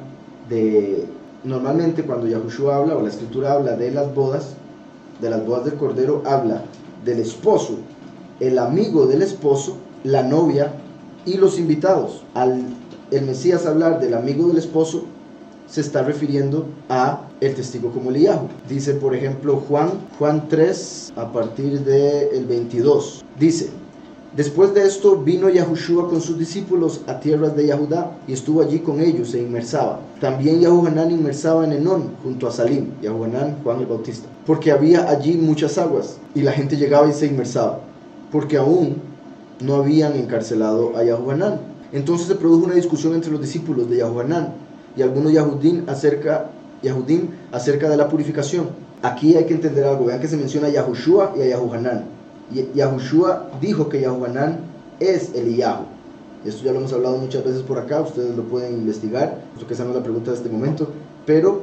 [SPEAKER 2] de... Normalmente cuando Yahushua habla, o la escritura habla de las bodas del Cordero, habla del esposo, el amigo del esposo, la novia y los invitados. Al el Mesías hablar del amigo del esposo, se está refiriendo a el testigo como Eliyahu. Dice, por ejemplo, Juan 3, a partir del 22, dice: después de esto vino Yahushua con sus discípulos a tierras de Yahudá, y estuvo allí con ellos e inmersaba. También Yahuhanán inmersaba en Enón, junto a Salim. Yahuhanán, Juan el Bautista. Porque había allí muchas aguas, y la gente llegaba y se inmersaba, porque aún no habían encarcelado a Yahuhanán. Entonces se produjo una discusión entre los discípulos de Yahuhanán y algunos Yahudim acerca de la purificación. Aquí hay que entender algo. Vean que se menciona a Yahushua y a Yahuhanán. Yahushua dijo que Yahuhanán es Eliyahu. Esto ya lo hemos hablado muchas veces por acá, ustedes lo pueden investigar, porque esa no es la pregunta de este momento. Pero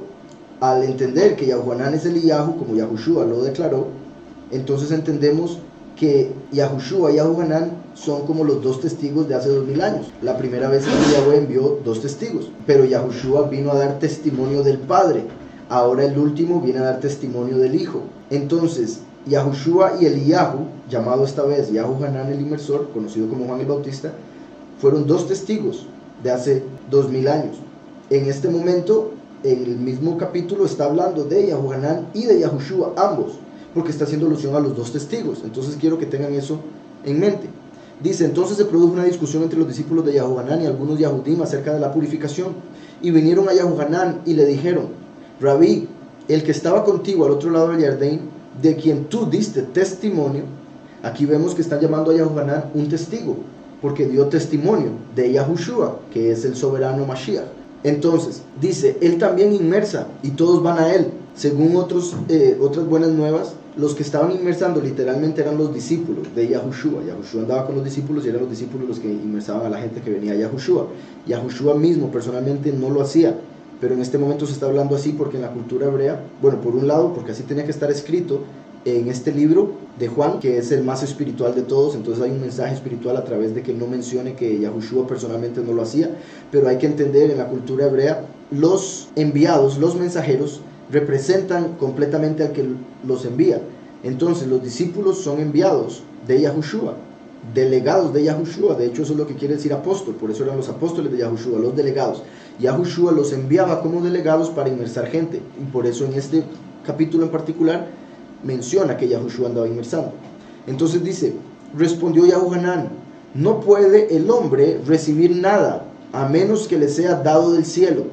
[SPEAKER 2] al entender que Yahuhanán es Eliyahu, como Yahushua lo declaró, entonces entendemos que Yahushua y Yahuhanán son como los dos testigos de hace 2000 años. La primera vez que Yahweh envió dos testigos, pero Yahushua vino a dar testimonio del Padre. Ahora el último viene a dar testimonio del Hijo. Entonces, Yahushua y Eliyahu, llamado esta vez Yahuhanán el inmersor, conocido como Juan el Bautista, fueron dos testigos de hace 2000 años. En este momento, en el mismo capítulo está hablando de Yahuhanán y de Yahushua, ambos, porque está haciendo alusión a los dos testigos. Entonces quiero que tengan eso en mente. Dice, entonces se produjo una discusión entre los discípulos de Yahuhanán y algunos Yahudim acerca de la purificación, y vinieron a Yahuhanán y le dijeron: Rabí, el que estaba contigo al otro lado del Jardín, de quien tú diste testimonio. Aquí vemos que están llamando a Yahuhanán un testigo, porque dio testimonio de Yahushua, que es el soberano Mashiach. Entonces, dice, él también inmersa, y todos van a él. Según otras buenas nuevas, los que estaban inmersando literalmente eran los discípulos de Yahushua. Yahushua andaba con los discípulos y eran los discípulos los que inmersaban a la gente que venía a Yahushua. Yahushua mismo personalmente no lo hacía, pero en este momento se está hablando así porque en la cultura hebrea, bueno, por un lado, porque así tenía que estar escrito en este libro de Juan, que es el más espiritual de todos, entonces hay un mensaje espiritual a través de que no mencione que Yahushua personalmente no lo hacía, pero hay que entender en la cultura hebrea, los enviados, los mensajeros, representan completamente al que los envía. Entonces los discípulos son enviados de Yahushua, delegados de Yahushua. De hecho eso es lo que quiere decir apóstol, por eso eran los apóstoles de Yahushua, los delegados. Yahushua los enviaba como delegados para inmersar gente, y por eso en este capítulo en particular menciona que Yahushua andaba inmersando. Entonces dice, respondió Yahuhanán: no puede el hombre recibir nada a menos que le sea dado del cielo.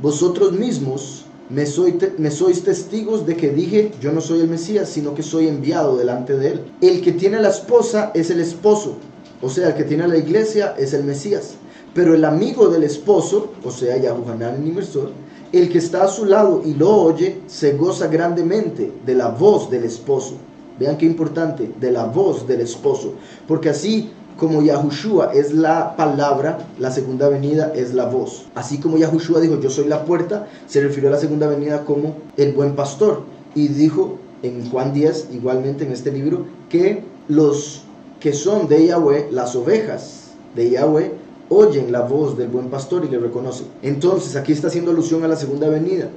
[SPEAKER 2] Vosotros mismos me sois testigos de que dije, yo no soy el Mesías, sino que soy enviado delante de él. El que tiene la esposa es el esposo, o sea, el que tiene la iglesia es el Mesías. Pero el amigo del esposo, o sea, Yahuhanán el inmersor, el que está a su lado y lo oye, se goza grandemente de la voz del esposo. Vean qué importante, de la voz del esposo. Porque así como Yahushua es la palabra, la segunda venida es la voz. Así como Yahushua dijo, yo soy la puerta, se refirió a la segunda venida como el buen pastor. Y dijo en Juan 10, igualmente en este libro, que los que son de Yahweh, las ovejas de Yahweh, oyen la voz del buen pastor y le reconocen. Entonces aquí está haciendo alusión a la segunda venida.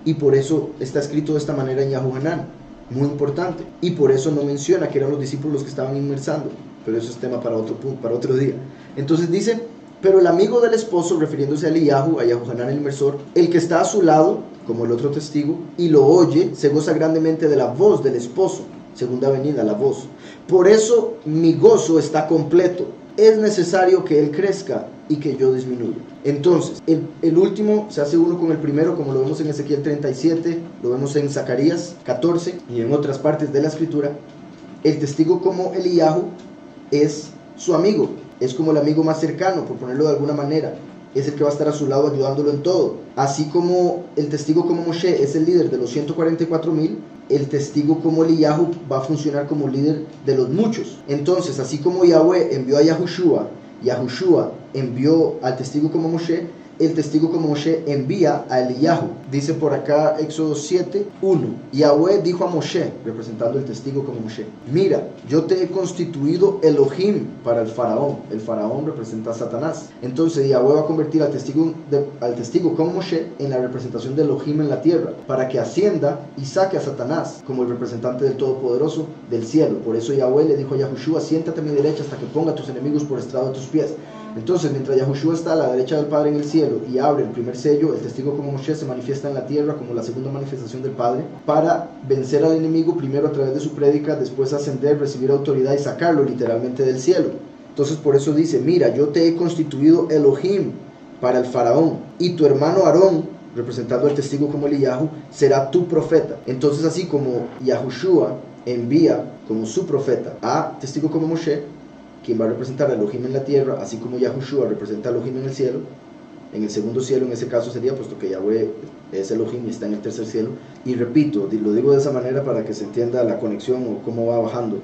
[SPEAKER 2] Y por eso está escrito de esta manera en Yahuhanan. Muy importante. Y por eso no menciona que eran los discípulos los que estaban inmersando. Pero eso es tema para otro día. Entonces dice, pero el amigo del esposo, refiriéndose a Eliyahu, a Yahuhanan el inmersor, el que está a su lado, como el otro testigo, y lo oye, se goza grandemente de la voz del esposo. Segunda venida, la voz. Por eso mi gozo está completo. Es necesario que él crezca y que yo disminuya. Entonces, el último se hace uno con el primero, como lo vemos en Ezequiel 37, lo vemos en Zacarías 14 y en otras partes de la escritura. El testigo como Eliyahu es su amigo, es como el amigo más cercano, por ponerlo de alguna manera. Es el que va a estar a su lado ayudándolo en todo. Así como el testigo como Moshe es el líder de los 144,000, el testigo como Eliyahu va a funcionar como líder de los muchos. Entonces, así como Yahweh envió a Yahushua, Yahushua envió al testigo como Moshe, el testigo como Moshe envía a Eliyahu. Dice por acá Éxodo 7, 1. Yahweh dijo a Moshe, representando el testigo como Moshe, mira, yo te he constituido Elohim para el faraón. El faraón representa a Satanás. Entonces Yahweh va a convertir al testigo como Moshe en la representación de Elohim en la tierra, para que ascienda y saque a Satanás como el representante del Todopoderoso del cielo. Por eso Yahweh le dijo a Yahushua, siéntate a mi derecha hasta que ponga a tus enemigos por estrado de tus pies. Entonces, mientras Yahushua está a la derecha del Padre en el cielo y abre el primer sello, el testigo como Moshe se manifiesta en la tierra como la segunda manifestación del Padre para vencer al enemigo, primero a través de su prédica, después ascender, recibir autoridad y sacarlo literalmente del cielo. Entonces, por eso dice, mira, yo te he constituido Elohim para el faraón y tu hermano Aarón, representando al testigo como Eliyahu, será tu profeta. Entonces, así como Yahushua envía como su profeta a testigo como Moshe, quien va a representar a Elohim en la tierra, así como Yahushua representa a Elohim en el cielo, en el segundo cielo en ese caso sería, puesto que Yahweh es Elohim y está en el tercer cielo. Y repito, lo digo de esa manera para que se entienda la conexión o cómo va bajando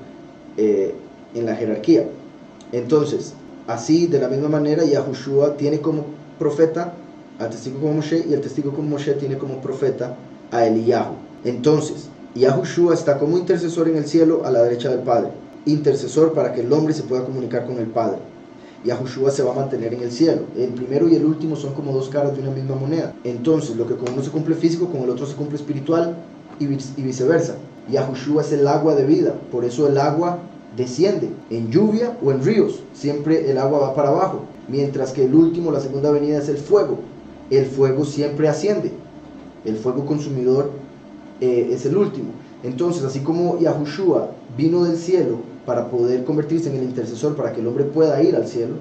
[SPEAKER 2] en la jerarquía. Entonces, así de la misma manera, Yahushua tiene como profeta al testigo como Moshe, y el testigo como Moshe tiene como profeta a Eliyahu. Entonces, Yahushua está como intercesor en el cielo a la derecha del Padre, intercesor para que el hombre se pueda comunicar con el Padre. Yahushua se va a mantener en el cielo. El primero y el último son como dos caras de una misma moneda. Entonces, lo que con uno se cumple físico, con el otro se cumple espiritual y viceversa. Yahushua es el agua de vida, por eso el agua desciende en lluvia o en ríos, siempre el agua va para abajo, mientras que el último, la segunda venida, es el fuego. El fuego siempre asciende, el fuego consumidor es el último. Entonces, así como Yahushua vino del cielo para poder convertirse en el intercesor para que el hombre pueda ir al cielo,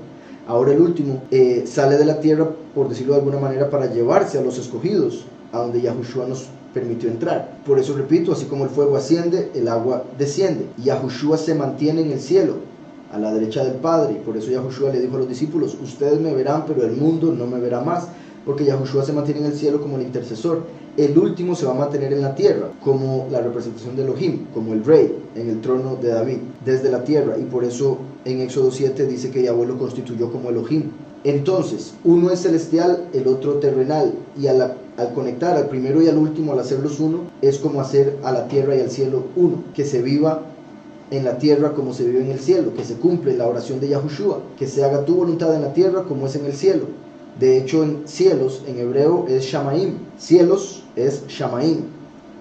[SPEAKER 2] ahora el último sale de la tierra, por decirlo de alguna manera, para llevarse a los escogidos a donde Yahushua nos permitió entrar. Por eso repito, así como el fuego asciende, el agua desciende. Yahushua se mantiene en el cielo, a la derecha del Padre, y por eso Yahushua le dijo a los discípulos, ustedes me verán, pero el mundo no me verá más, porque Yahushua se mantiene en el cielo como el intercesor. El último se va a mantener en la tierra como la representación de Elohim, como el rey en el trono de David, desde la tierra, y por eso en Éxodo 7 dice que Yahweh lo constituyó como Elohim. Entonces, uno es celestial, el otro terrenal, y al conectar al primero y al último, al hacerlos uno, es como hacer a la tierra y al cielo uno, que se viva en la tierra como se vive en el cielo, que se cumple la oración de Yahushua, que se haga tu voluntad en la tierra como es en el cielo. De hecho, en cielos, en hebreo es Shamaim. Cielos es Shamaim.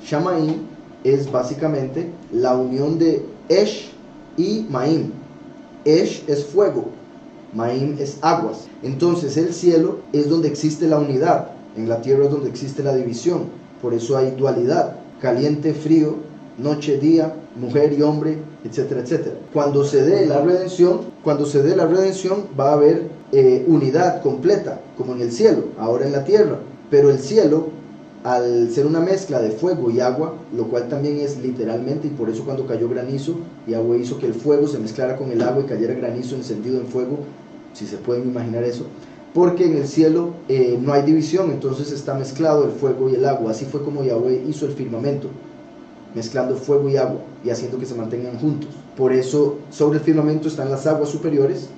[SPEAKER 2] Shamaim es básicamente la unión de Esh y Maim. Esh es fuego, Maim es aguas. Entonces el cielo es donde existe la unidad, en la tierra es donde existe la división. Por eso hay dualidad, caliente, frío, noche, día, mujer y hombre, etcétera, etcétera. Cuando se dé la redención va a haber unidad completa, como en el cielo, ahora en la tierra. Pero el cielo, al ser una mezcla de fuego y agua, lo cual también es literalmente, y por eso cuando cayó granizo, Yahweh hizo que el fuego se mezclara con el agua y cayera granizo encendido en fuego, si se pueden imaginar eso, porque en el cielo no hay división, entonces está mezclado el fuego y el agua. Así fue como Yahweh hizo el firmamento, mezclando fuego y agua y haciendo que se mantengan juntos. Por eso sobre el firmamento están las aguas superiores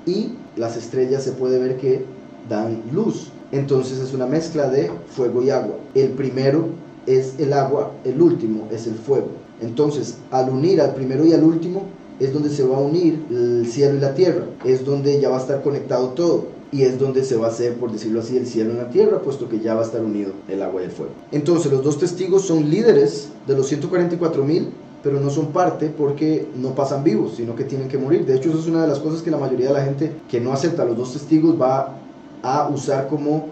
[SPEAKER 2] y las estrellas se puede ver que dan luz. Entonces es una mezcla de fuego y agua. El primero es el agua, el último es el fuego. Entonces, al unir al primero y al último, es donde se va a unir el cielo y la tierra. Es donde ya va a estar conectado todo. Y es donde se va a hacer, por decirlo así, el cielo y la tierra, puesto que ya va a estar unido el agua y el fuego. Entonces, los dos testigos son líderes de los 144,000, pero no son parte porque no pasan vivos, sino que tienen que morir. De hecho, eso es una de las cosas que la mayoría de la gente que no acepta a los dos testigos va a usar como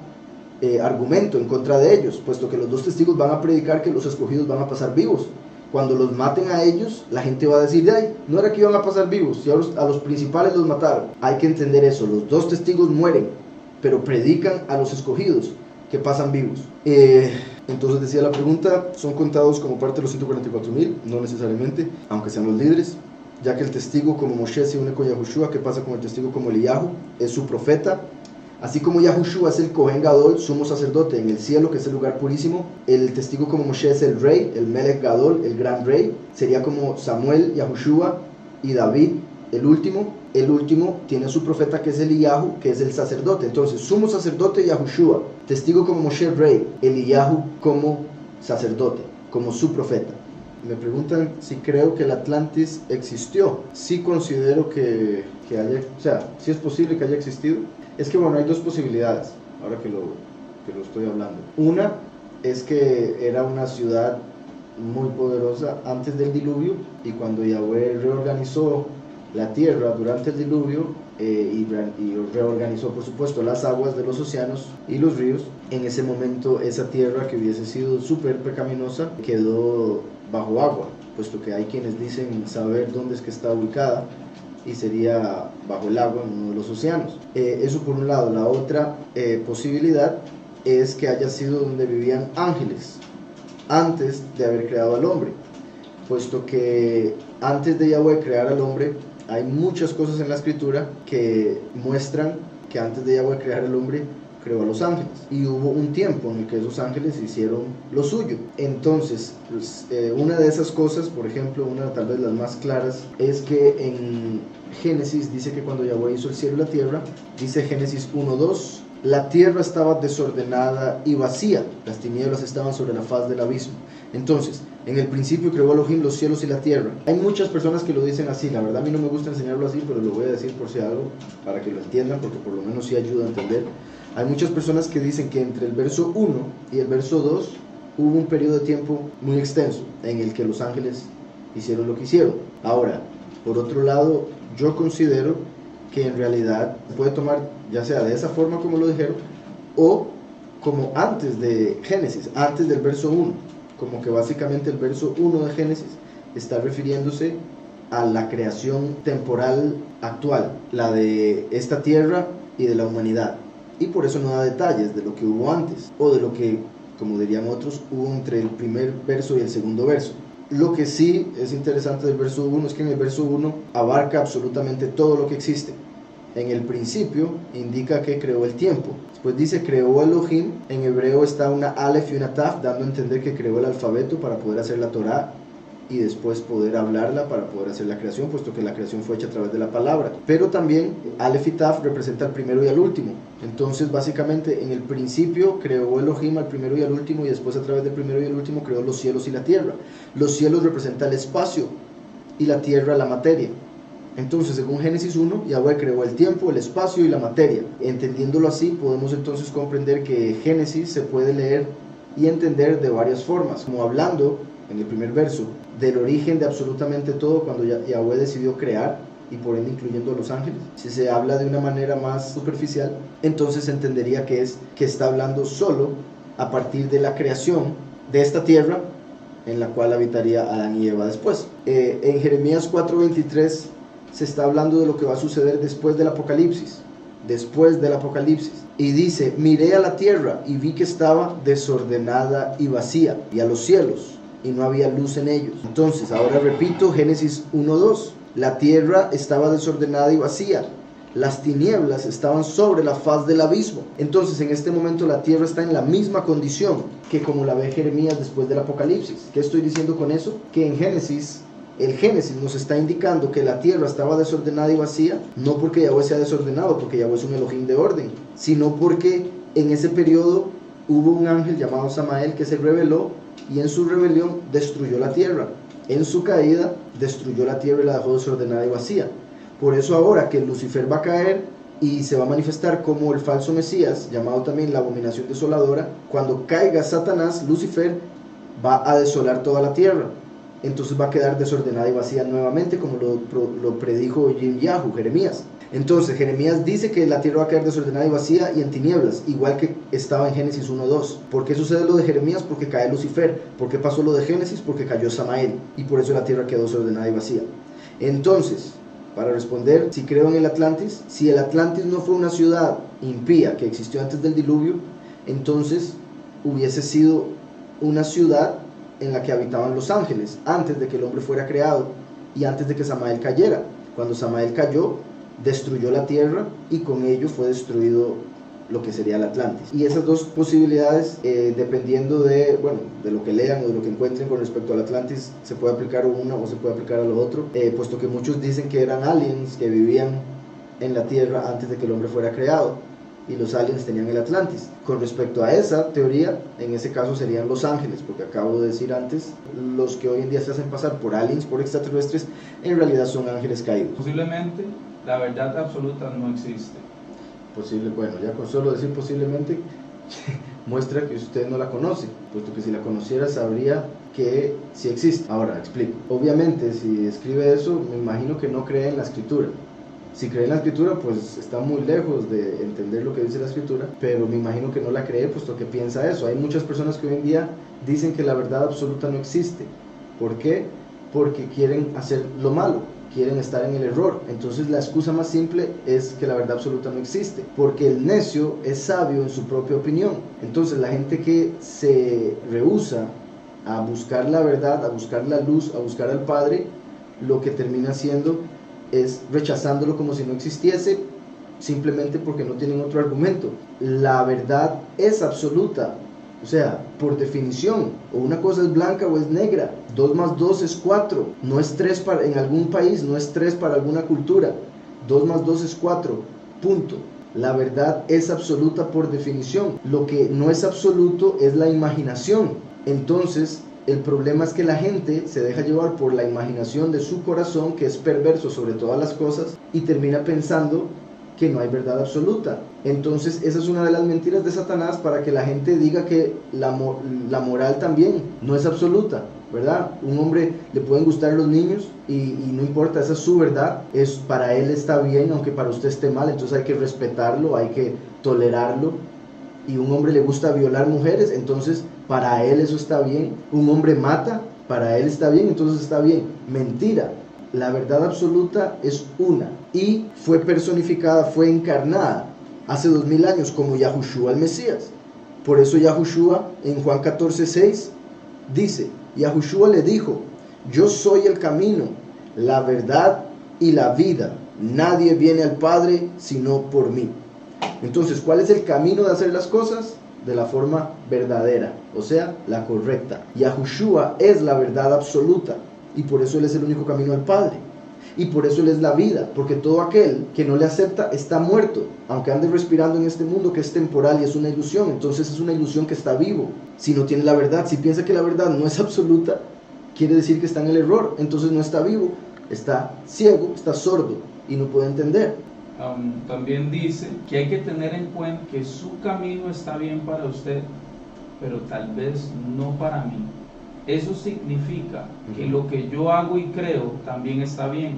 [SPEAKER 2] argumento en contra de ellos, puesto que los dos testigos van a predicar que los escogidos van a pasar vivos. Cuando los maten a ellos, la gente va a decir, ay, no era que iban a pasar vivos, si a los principales los mataron. Hay que entender eso, los dos testigos mueren, pero predican a los escogidos que pasan vivos. Entonces decía la pregunta, ¿son contados como parte de los 144,000? No necesariamente, aunque sean los líderes, ya que el testigo como Moshe se une con Yahushua. ¿Qué pasa con el testigo como Eliyahu? Es su profeta. Así como Yahushua es el Kohen Gadol, sumo sacerdote en el cielo, que es el lugar purísimo, el testigo como Moshe es el rey, el Melech Gadol, el gran rey. Sería como Samuel, Yahushua y David, el último. El último tiene su profeta que es Eliyahu, que es el sacerdote. Entonces, sumo sacerdote Yahushua, testigo como Moshe rey, Eliyahu como sacerdote, como su profeta. Me preguntan si creo que el Atlantis existió. Sí considero que haya, o sea, sí es posible que haya existido. Es que bueno, hay dos posibilidades, ahora que lo estoy hablando. Una es que era una ciudad muy poderosa antes del diluvio, y cuando Yahweh reorganizó la tierra durante el diluvio y reorganizó por supuesto las aguas de los océanos y los ríos, en ese momento esa tierra que hubiese sido súper pecaminosa quedó bajo agua, puesto que hay quienes dicen saber dónde es que está ubicada, y sería bajo el agua en uno de los océanos. Eso por un lado. La otra posibilidad es que haya sido donde vivían ángeles antes de haber creado al hombre, puesto que antes de Yahweh crear al hombre hay muchas cosas en la escritura que muestran que antes de Yahweh crear al hombre creó a los ángeles, y hubo un tiempo en el que esos ángeles hicieron lo suyo. Entonces, una de esas cosas, por ejemplo, una tal vez las más claras, es que en Génesis dice que cuando Yahweh hizo el cielo y la tierra, dice Génesis 1:2, la tierra estaba desordenada y vacía, las tinieblas estaban sobre la faz del abismo. Entonces, en el principio creó Elohim los cielos y la tierra. Hay muchas personas que lo dicen así, la verdad a mí no me gusta enseñarlo así, pero lo voy a decir por si algo, para que lo entiendan, porque por lo menos sí ayuda a entender. Hay muchas personas que dicen que entre el verso 1 y el verso 2 hubo un periodo de tiempo muy extenso en el que los ángeles hicieron lo que hicieron. Ahora, por otro lado, yo considero que en realidad se puede tomar ya sea de esa forma como lo dijeron, o como antes de Génesis, antes del verso 1, como que básicamente el verso 1 de Génesis está refiriéndose a la creación temporal actual, la de esta tierra y de la humanidad, y por eso no da detalles de lo que hubo antes, o de lo que, como dirían otros, hubo entre el primer verso y el segundo verso. Lo que sí es interesante del verso 1 es que en el verso 1 abarca absolutamente todo lo que existe. En el principio indica que creó el tiempo. Después dice creó Elohim. En hebreo está una Aleph y una Taf, dando a entender que creó el alfabeto para poder hacer la Torá y después poder hablarla para poder hacer la creación, puesto que la creación fue hecha a través de la palabra. Pero también Aleph y Taf representa al primero y al último. Entonces básicamente en el principio creó Elohim al primero y al último, y después a través del primero y el último creó los cielos y la tierra. Los cielos representan el espacio y la tierra la materia. Entonces, según Génesis 1, Yahweh creó el tiempo, el espacio y la materia. Entendiéndolo así, podemos entonces comprender que Génesis se puede leer y entender de varias formas, como hablando, en el primer verso, del origen de absolutamente todo cuando Yahweh decidió crear, y por ende incluyendo a los ángeles. Si se habla de una manera más superficial, entonces se entendería que está hablando solo a partir de la creación de esta tierra, en la cual habitaría Adán y Eva después. En Jeremías 4:23 se está hablando de lo que va a suceder después del Apocalipsis, y dice, miré a la tierra y vi que estaba desordenada y vacía, y a los cielos, y no había luz en ellos. Entonces, ahora repito, Génesis 1:2, la tierra estaba desordenada y vacía, las tinieblas estaban sobre la faz del abismo. Entonces, en este momento la tierra está en la misma condición que como la ve Jeremías después del Apocalipsis. ¿Qué estoy diciendo con eso? Que en Génesis el Génesis nos está indicando que la tierra estaba desordenada y vacía, no porque Yahweh sea desordenado, porque Yahweh es un Elohim de orden, sino porque en ese periodo hubo un ángel llamado Samael que se rebeló y en su rebelión destruyó la tierra. En su caída destruyó la tierra y la dejó desordenada y vacía. Por eso ahora que Lucifer va a caer y se va a manifestar como el falso Mesías, llamado también la abominación desoladora, cuando caiga Satanás, Lucifer va a desolar toda la tierra. Entonces va a quedar desordenada y vacía nuevamente, como lo predijo Yirmiyahu, Jeremías. Entonces Jeremías dice que la tierra va a quedar desordenada y vacía y en tinieblas, igual que estaba en Génesis 1:2. ¿Por qué sucede lo de Jeremías? Porque cae Lucifer. ¿Por qué pasó lo de Génesis? Porque cayó Samael y por eso la tierra quedó desordenada y vacía. Entonces, para responder si creo en el Atlantis, si el Atlantis no fue una ciudad impía que existió antes del diluvio, entonces hubiese sido una ciudad en la que habitaban los ángeles antes de que el hombre fuera creado y antes de que Samael cayera. Cuando Samael cayó, destruyó la tierra y con ello fue destruido lo que sería el Atlantis. Y esas dos posibilidades, dependiendo de lo que lean o de lo que encuentren con respecto al Atlantis, se puede aplicar a una o se puede aplicar a lo otro, puesto que muchos dicen que eran aliens que vivían en la tierra antes de que el hombre fuera creado y los aliens tenían el Atlantis. Con respecto a esa teoría, en ese caso serían los ángeles, porque acabo de decir antes, los que hoy en día se hacen pasar por aliens, por extraterrestres, en realidad son ángeles caídos.
[SPEAKER 1] Posiblemente la verdad absoluta no existe.
[SPEAKER 2] Bueno, ya con solo decir posiblemente muestra que usted no la conoce, puesto que si la conociera sabría que sí existe. Ahora explico. Obviamente, si escribe eso, me imagino que no cree en la escritura. Si cree en la escritura, pues está muy lejos de entender lo que dice la escritura, pero me imagino que no la cree, puesto que piensa eso. Hay muchas personas que hoy en día dicen que la verdad absoluta no existe. ¿Por qué? Porque quieren hacer lo malo, quieren estar en el error. Entonces la excusa más simple es que la verdad absoluta no existe, porque el necio es sabio en su propia opinión. Entonces la gente que se rehúsa a buscar la verdad, a buscar la luz, a buscar al Padre, lo que termina haciendo es rechazándolo como si no existiese, simplemente porque no tienen otro argumento. La verdad es absoluta, o sea, por definición, o una cosa es blanca o es negra. 2 más 2 es 4, no es 3 en algún país, no es 3 para alguna cultura. 2 más 2 es 4, punto. La verdad es absoluta por definición. Lo que no es absoluto es la imaginación. Entonces, el problema es que la gente se deja llevar por la imaginación de su corazón, que es perverso sobre todas las cosas, y termina pensando que no hay verdad absoluta. Entonces esa es una de las mentiras de Satanás, para que la gente diga que la moral también no es absoluta, ¿verdad? Un hombre le pueden gustar los niños y no importa, esa es su verdad, para él está bien, aunque para usted esté mal, entonces hay que respetarlo, hay que tolerarlo. Y un hombre le gusta violar mujeres, entonces para él eso está bien. Un hombre mata, para él está bien, entonces está bien. Mentira. La verdad absoluta es una y fue personificada, fue encarnada hace 2000 años como Yahushua el Mesías. Por eso Yahushua en Juan 14:6 dice, Yahushua le dijo, yo soy el camino, la verdad y la vida. Nadie viene al Padre sino por mí. Entonces, ¿cuál es el camino de hacer las cosas? De la forma verdadera, o sea, la correcta. Yahushua es la verdad absoluta y por eso Él es el único camino al Padre. Y por eso Él es la vida, porque todo aquel que no le acepta está muerto, aunque ande respirando en este mundo que es temporal y es una ilusión. Entonces es una ilusión que está vivo. Si no tiene la verdad, si piensa que la verdad no es absoluta, quiere decir que está en el error. Entonces no está vivo, está ciego, está sordo y no puede entender.
[SPEAKER 1] También dice que hay que tener en cuenta que su camino está bien para usted, pero tal vez no para mí. Eso significa que lo que yo hago y creo también está bien,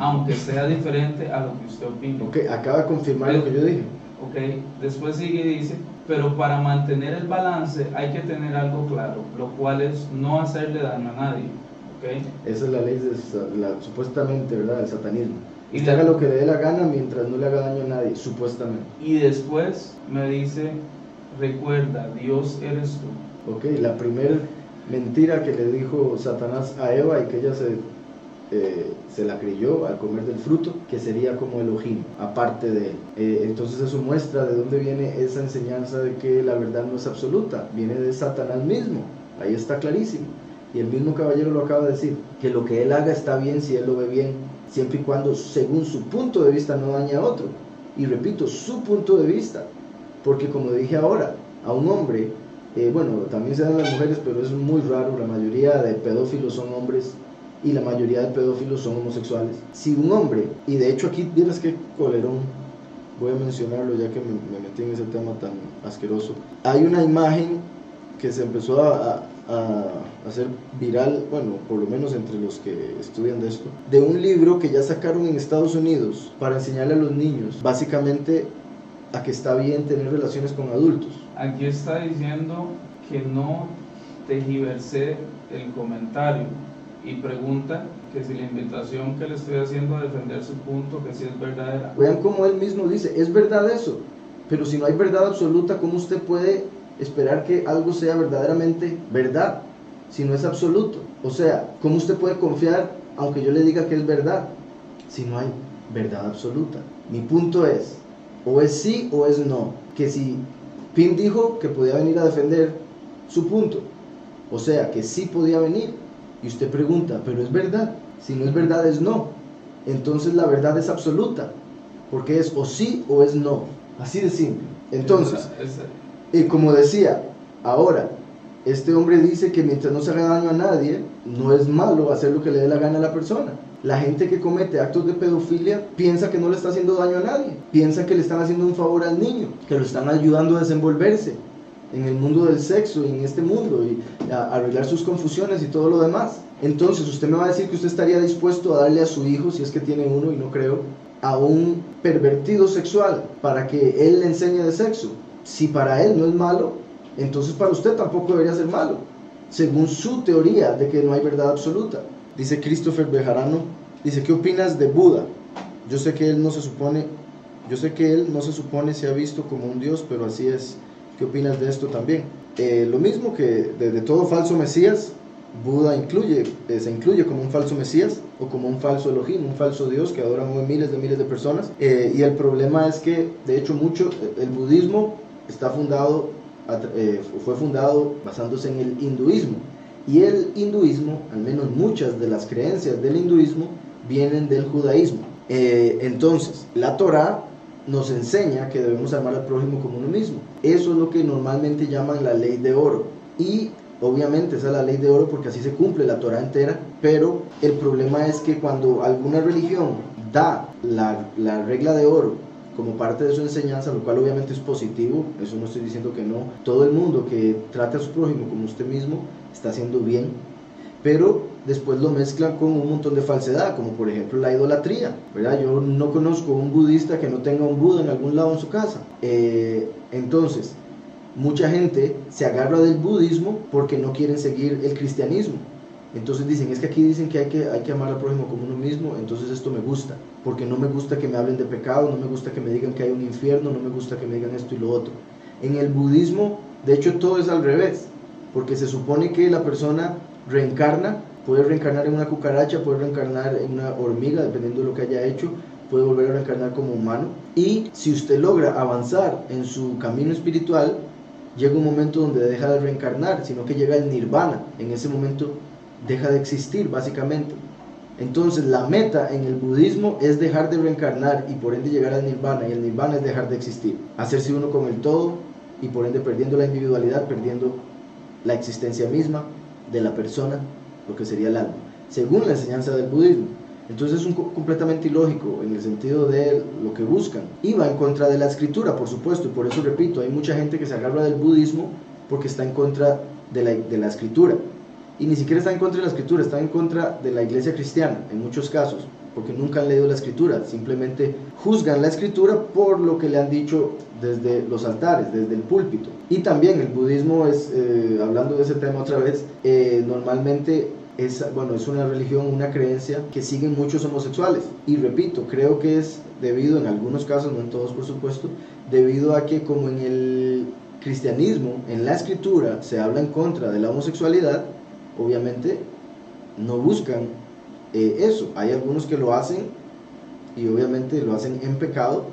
[SPEAKER 1] aunque sea diferente a lo que usted opina.
[SPEAKER 2] Ok, acaba de confirmar lo que yo dije.
[SPEAKER 1] Ok, después sigue y dice, pero para mantener el balance hay que tener algo claro, lo cual es no hacerle daño a nadie. Okay.
[SPEAKER 2] Esa es la ley supuestamente, ¿verdad?, del satanismo. Y usted haga lo que le dé la gana mientras no le haga daño a nadie, supuestamente.
[SPEAKER 1] Y después me dice, recuerda, Dios eres tú.
[SPEAKER 2] Ok, la primera mentira que le dijo Satanás a Eva y que ella se la creyó al comer del fruto, que sería como Elohim, aparte de él. Entonces eso muestra de dónde viene esa enseñanza de que la verdad no es absoluta, viene de Satanás mismo, ahí está clarísimo. Y el mismo caballero lo acaba de decir, que lo que él haga está bien si él lo ve bien, siempre y cuando según su punto de vista no dañe a otro. Y repito, su punto de vista, porque como dije ahora, a un hombre, bueno, también se dan las mujeres, pero es muy raro, la mayoría de pedófilos son hombres y la mayoría de pedófilos son homosexuales. Si un hombre, y de hecho aquí vieras qué colerón, voy a mencionarlo ya que me metí en ese tema tan asqueroso, hay una imagen que se empezó a hacer viral, bueno, por lo menos entre los que estudian de esto, de un libro que ya sacaron en Estados Unidos para enseñarle a los niños, básicamente, a que está bien tener relaciones con adultos.
[SPEAKER 1] Aquí está diciendo que no tergiversé el comentario y pregunta que si la invitación que le estoy haciendo a defender su punto, que si es verdadera.
[SPEAKER 2] Vean cómo él mismo dice, es verdad eso, pero si no hay verdad absoluta, ¿cómo usted puede esperar que algo sea verdaderamente verdad si no es absoluto? O sea, ¿cómo usted puede confiar aunque yo le diga que es verdad si no hay verdad absoluta? Mi punto es, o es sí o es no, que si Pim dijo que podía venir a defender su punto, o sea, que sí podía venir, y usted pregunta, pero es verdad, si no es verdad es no, entonces la verdad es absoluta, porque es o sí o es no, así de simple. Entonces, como decía, ahora, este hombre dice que mientras no se haga daño a nadie, no es malo hacer lo que le dé la gana a la persona. La gente que comete actos de pedofilia piensa que no le está haciendo daño a nadie, piensa que le están haciendo un favor al niño, que lo están ayudando a desenvolverse en el mundo del sexo y en este mundo y a arreglar sus confusiones y todo lo demás. Entonces usted me va a decir que usted estaría dispuesto a darle a su hijo, si es que tiene uno y no creo, a un pervertido sexual para que él le enseñe de sexo. Si para él no es malo, entonces para usted tampoco debería ser malo, según su teoría de que no hay verdad absoluta. Dice Christopher Bejarano, dice, ¿qué opinas de Buda? Yo sé que él no se supone se ha visto como un dios, pero así es. ¿Qué opinas de esto también? Lo mismo que de todo falso mesías, Buda se incluye como un falso mesías o como un falso Elohim, un falso dios que adoran hoy miles de personas. Y el problema es que, de hecho, el budismo fue fundado basándose en el hinduismo. Y el hinduismo, al menos muchas de las creencias del hinduismo, vienen del judaísmo. Entonces, la Torá nos enseña que debemos amar al prójimo como uno mismo. Eso es lo que normalmente llaman la ley de oro. Y obviamente esa es la ley de oro porque así se cumple la Torá entera. Pero el problema es que cuando alguna religión da la regla de oro como parte de su enseñanza, lo cual obviamente es positivo, eso no estoy diciendo que no, todo el mundo que trate a su prójimo como usted mismo está haciendo bien, pero después lo mezclan con un montón de falsedad, como por ejemplo la idolatría, ¿verdad? Yo no conozco un budista que no tenga un Buda en algún lado en su casa. Entonces, mucha gente se agarra del budismo porque no quieren seguir el cristianismo. Entonces dicen, es que aquí dicen que hay que amar al prójimo como uno mismo, entonces esto me gusta, porque no me gusta que me hablen de pecado, no me gusta que me digan que hay un infierno, no me gusta que me digan esto y lo otro. En el budismo, de hecho, todo es al revés, porque se supone que la persona puede reencarnar en una cucaracha, puede reencarnar en una hormiga, dependiendo de lo que haya hecho, puede volver a reencarnar como humano, y si usted logra avanzar en su camino espiritual, llega un momento donde deja de reencarnar, sino que llega el nirvana. En ese momento deja de existir, básicamente. Entonces la meta en el budismo es dejar de reencarnar y por ende llegar al nirvana, y el nirvana es dejar de existir, hacerse uno con el todo y por ende perdiendo la individualidad, perdiendo la existencia misma de la persona, lo que sería el alma, según la enseñanza del budismo. Entonces es completamente ilógico en el sentido de lo que buscan, y va en contra de la escritura, por supuesto, y por eso repito, hay mucha gente que se agarra del budismo porque está en contra de la escritura, y ni siquiera está en contra de la escritura, está en contra de la iglesia cristiana en muchos casos, porque nunca han leído la escritura, simplemente juzgan la escritura por lo que le han dicho desde los altares, desde el púlpito. Y también el budismo es, hablando de ese tema otra vez, normalmente es una religión, una creencia que siguen muchos homosexuales. Y repito, creo que es debido, en algunos casos, no en todos por supuesto, debido a que como en el cristianismo, en la escritura, se habla en contra de la homosexualidad, obviamente no buscan eso. Hay algunos que lo hacen y obviamente lo hacen en pecado,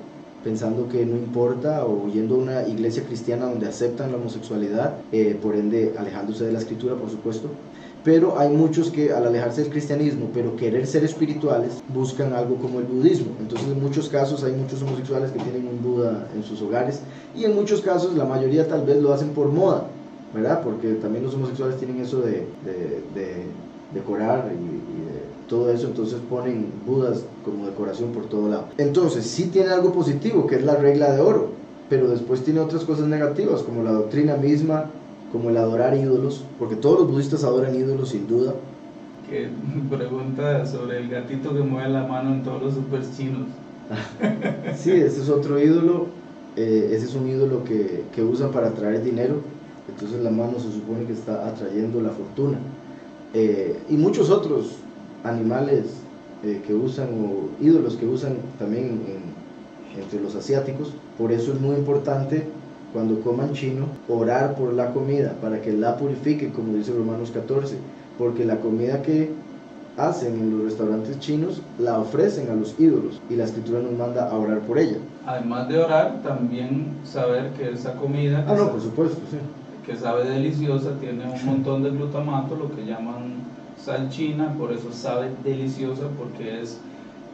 [SPEAKER 2] pensando que no importa, o yendo a una iglesia cristiana donde aceptan la homosexualidad, por ende alejándose de la escritura, por supuesto. Pero hay muchos que al alejarse del cristianismo, pero querer ser espirituales, buscan algo como el budismo. Entonces en muchos casos hay muchos homosexuales que tienen un Buda en sus hogares, y en muchos casos la mayoría tal vez lo hacen por moda, ¿verdad? Porque también los homosexuales tienen eso de decorar y de todo eso, entonces ponen budas como decoración por todo lado. Entonces sí tiene algo positivo, que es la regla de oro, pero después tiene otras cosas negativas, como la doctrina misma, como el adorar ídolos, porque todos los budistas adoran ídolos sin duda.
[SPEAKER 1] Que pregunta sobre el gatito que mueve la mano en todos los super chinos.
[SPEAKER 2] Sí, ese es otro ídolo, ese es un ídolo que usan para atraer dinero, entonces la mano se supone que está atrayendo la fortuna. Y muchos otros animales que usan, o ídolos que usan también entre los asiáticos. Por eso es muy importante, cuando coman chino, orar por la comida para que la purifique, como dice Romanos 14, porque la comida que hacen en los restaurantes chinos la ofrecen a los ídolos, y la escritura nos manda a orar por ella.
[SPEAKER 1] Además de orar, también saber que esa comida
[SPEAKER 2] Por supuesto, sí,
[SPEAKER 1] que sabe deliciosa tiene un montón de glutamato, lo que llaman sal china, por eso sabe deliciosa, porque es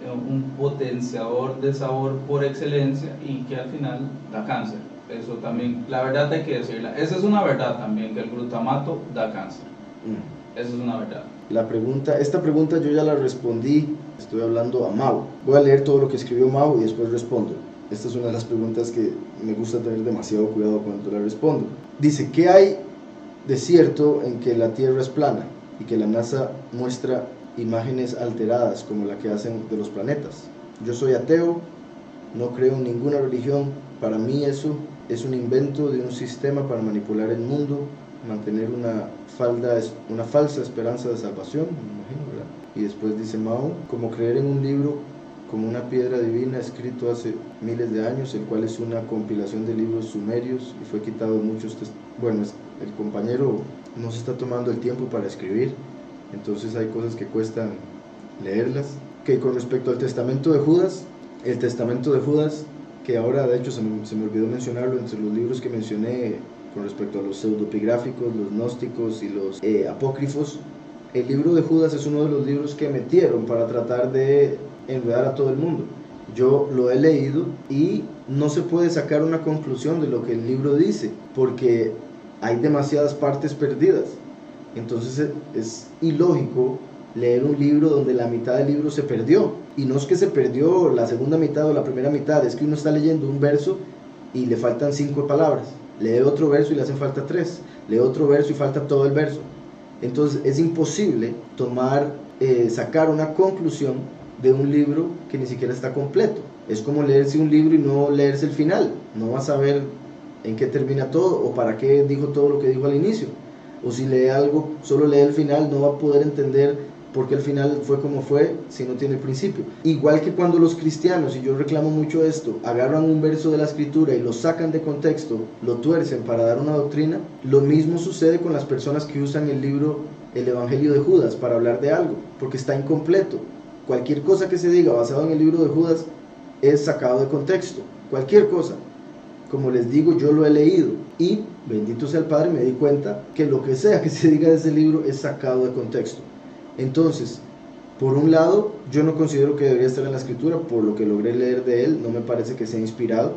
[SPEAKER 1] un potenciador de sabor por excelencia, y que al final da cáncer. Eso también, la verdad hay que decirla. Esa es una verdad también, que el glutamato da cáncer. Eso es una verdad.
[SPEAKER 2] Esta pregunta yo ya la respondí, estoy hablando a Mau. Voy a leer todo lo que escribió Mau y después respondo. Esta es una de las preguntas que me gusta tener demasiado cuidado cuando la respondo. Dice, ¿qué hay de cierto en que la Tierra es plana y que la NASA muestra imágenes alteradas como la que hacen de los planetas? Yo soy ateo, no creo en ninguna religión. Para mí eso es un invento de un sistema para manipular el mundo, mantener una falsa esperanza de salvación, me imagino, ¿verdad? Y después dice Mao, como creer en un libro como una piedra divina escrito hace miles de años, el cual es una compilación de libros sumerios y fue quitado muchos el compañero no se está tomando el tiempo para escribir, entonces hay cosas que cuestan leerlas. Que con respecto al testamento de Judas, el testamento de Judas, que ahora de hecho se me olvidó mencionarlo entre los libros que mencioné con respecto a los pseudopigráficos, los gnósticos y los apócrifos, el libro de Judas es uno de los libros que metieron para tratar de enredar a todo el mundo. Yo lo he leído y no se puede sacar una conclusión de lo que el libro dice, porque hay demasiadas partes perdidas. Entonces es ilógico leer un libro donde la mitad del libro se perdió, y no es que se perdió la segunda mitad o la primera mitad, es que uno está leyendo un verso y le faltan 5 palabras, lee otro verso y le hacen falta 3, lee otro verso y falta todo el verso. Entonces es imposible sacar una conclusión de un libro que ni siquiera está completo. Es como leerse un libro y no leerse el final, no vas a saber en qué termina todo o para qué dijo todo lo que dijo al inicio. O si lee algo, solo lee el final, no va a poder entender por qué el final fue como fue si no tiene el principio. Igual que cuando los cristianos, y yo reclamo mucho esto, agarran un verso de la escritura y lo sacan de contexto, lo tuercen para dar una doctrina, lo mismo sucede con las personas que usan el Evangelio de Judas para hablar de algo, porque está incompleto. Cualquier cosa que se diga basado en el libro de Judas es sacado de contexto, cualquier cosa. Como les digo, yo lo he leído y, bendito sea el Padre, me di cuenta que lo que sea que se diga de ese libro es sacado de contexto. Entonces, por un lado, yo no considero que debería estar en la escritura, por lo que logré leer de él, no me parece que sea inspirado.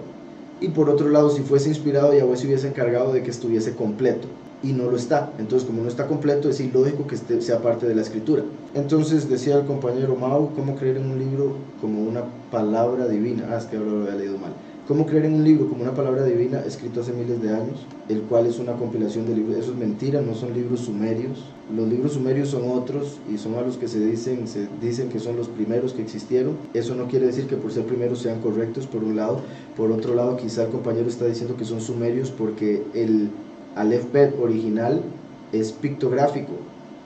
[SPEAKER 2] Y por otro lado, si fuese inspirado, Yahweh se hubiese encargado de que estuviese completo, y no lo está. Entonces, como no está completo, es ilógico que sea parte de la escritura. Entonces, decía el compañero Mau, ¿cómo creer en un libro como una palabra divina? Es que ahora lo había leído mal. ¿Cómo creer en un libro como una palabra divina escrito hace miles de años, el cual es una compilación de libros? Eso es mentira, no son libros sumerios. Los libros sumerios son otros y son a los que se dicen que son los primeros que existieron. Eso no quiere decir que por ser primeros sean correctos, por un lado. Por otro lado, quizá el compañero está diciendo que son sumerios porque el Aleph Bet original es pictográfico.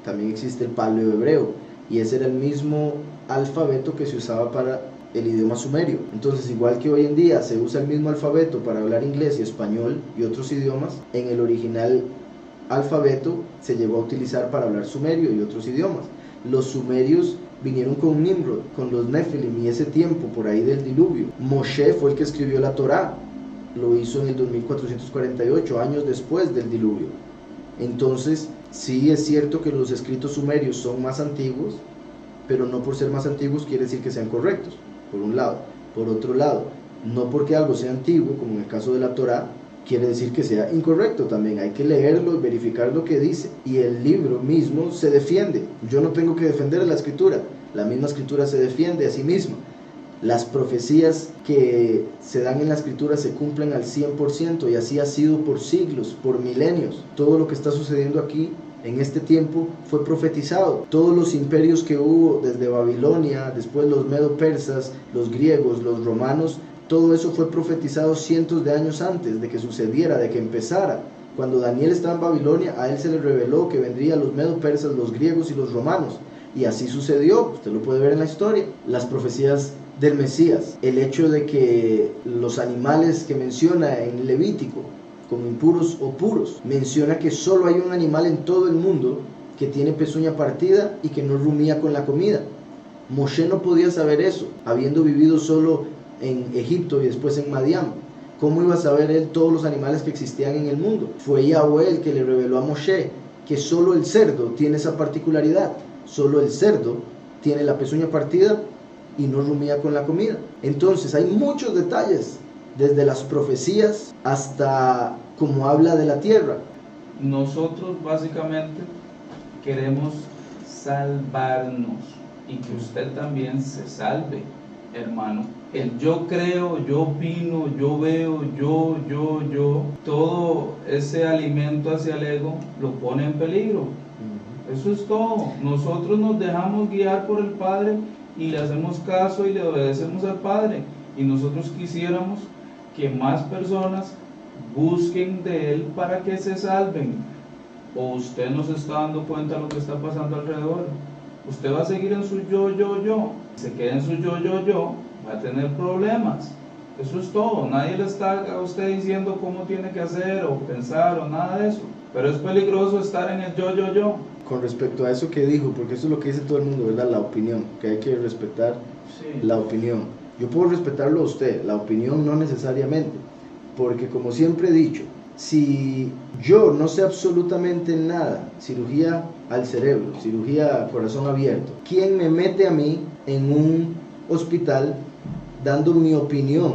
[SPEAKER 2] También existe el paleohebreo y ese era el mismo alfabeto que se usaba para el idioma sumerio. Entonces, igual que hoy en día se usa el mismo alfabeto para hablar inglés y español y otros idiomas, en el original alfabeto se llegó a utilizar para hablar sumerio y otros idiomas. Los sumerios vinieron con Nimrod, con los Nefilim y ese tiempo por ahí del diluvio. Moshe fue el que escribió la Torá, lo hizo en el 2448, años después del diluvio. Entonces, sí es cierto que los escritos sumerios son más antiguos, pero no por ser más antiguos quiere decir que sean correctos, por un lado. Por otro lado, no porque algo sea antiguo, como en el caso de la Torá, quiere decir que sea incorrecto también. Hay que leerlo y verificar lo que dice. Y el libro mismo se defiende. Yo no tengo que defender la escritura. La misma escritura se defiende a sí misma. Las profecías que se dan en la escritura se cumplen al 100% y así ha sido por siglos, por milenios. Todo lo que está sucediendo aquí en este tiempo fue profetizado. Todos los imperios que hubo desde Babilonia, después los medo-persas, los griegos, los romanos, todo eso fue profetizado cientos de años antes de que sucediera, de que empezara. Cuando Daniel estaba en Babilonia, a él se le reveló que vendrían los medo-persas, los griegos y los romanos. Y así sucedió, usted lo puede ver en la historia. Las profecías del Mesías, el hecho de que los animales que menciona en Levítico, como impuros o puros, menciona que solo hay un animal en todo el mundo que tiene pezuña partida y que no rumía con la comida. Moshe no podía saber eso, habiendo vivido solo en Egipto y después en Madián. ¿Cómo iba a saber él todos los animales que existían en el mundo? Fue Yahweh el que le reveló a Moshe que solo el cerdo tiene esa particularidad. Solo el cerdo tiene la pezuña partida y no rumía con la comida. Entonces hay muchos detalles, desde las profecías hasta cómo habla de la tierra.
[SPEAKER 1] Nosotros básicamente queremos salvarnos y que usted también se salve, hermano. El yo creo, yo opino, yo veo, yo, todo ese alimento hacia el ego lo pone en peligro. Eso es todo. Nosotros nos dejamos guiar por el Padre y le hacemos caso y le obedecemos al Padre. Y nosotros quisiéramos que más personas busquen de Él para que se salven. ¿O usted no se está dando cuenta de lo que está pasando alrededor? Usted va a seguir en su yo. Se queda en su yo, va a tener problemas. Eso es todo. Nadie le está a usted diciendo cómo tiene que hacer o pensar o nada de eso. Pero es peligroso estar en el yo.
[SPEAKER 2] Con respecto a eso que dijo, porque eso es lo que dice todo el mundo, ¿verdad? La opinión, que hay que respetar. Sí. La opinión. Yo puedo respetarlo a usted, la opinión no necesariamente, porque como siempre he dicho, si yo no sé absolutamente nada, cirugía al cerebro, cirugía a corazón abierto, ¿quién me mete a mí en un hospital dando mi opinión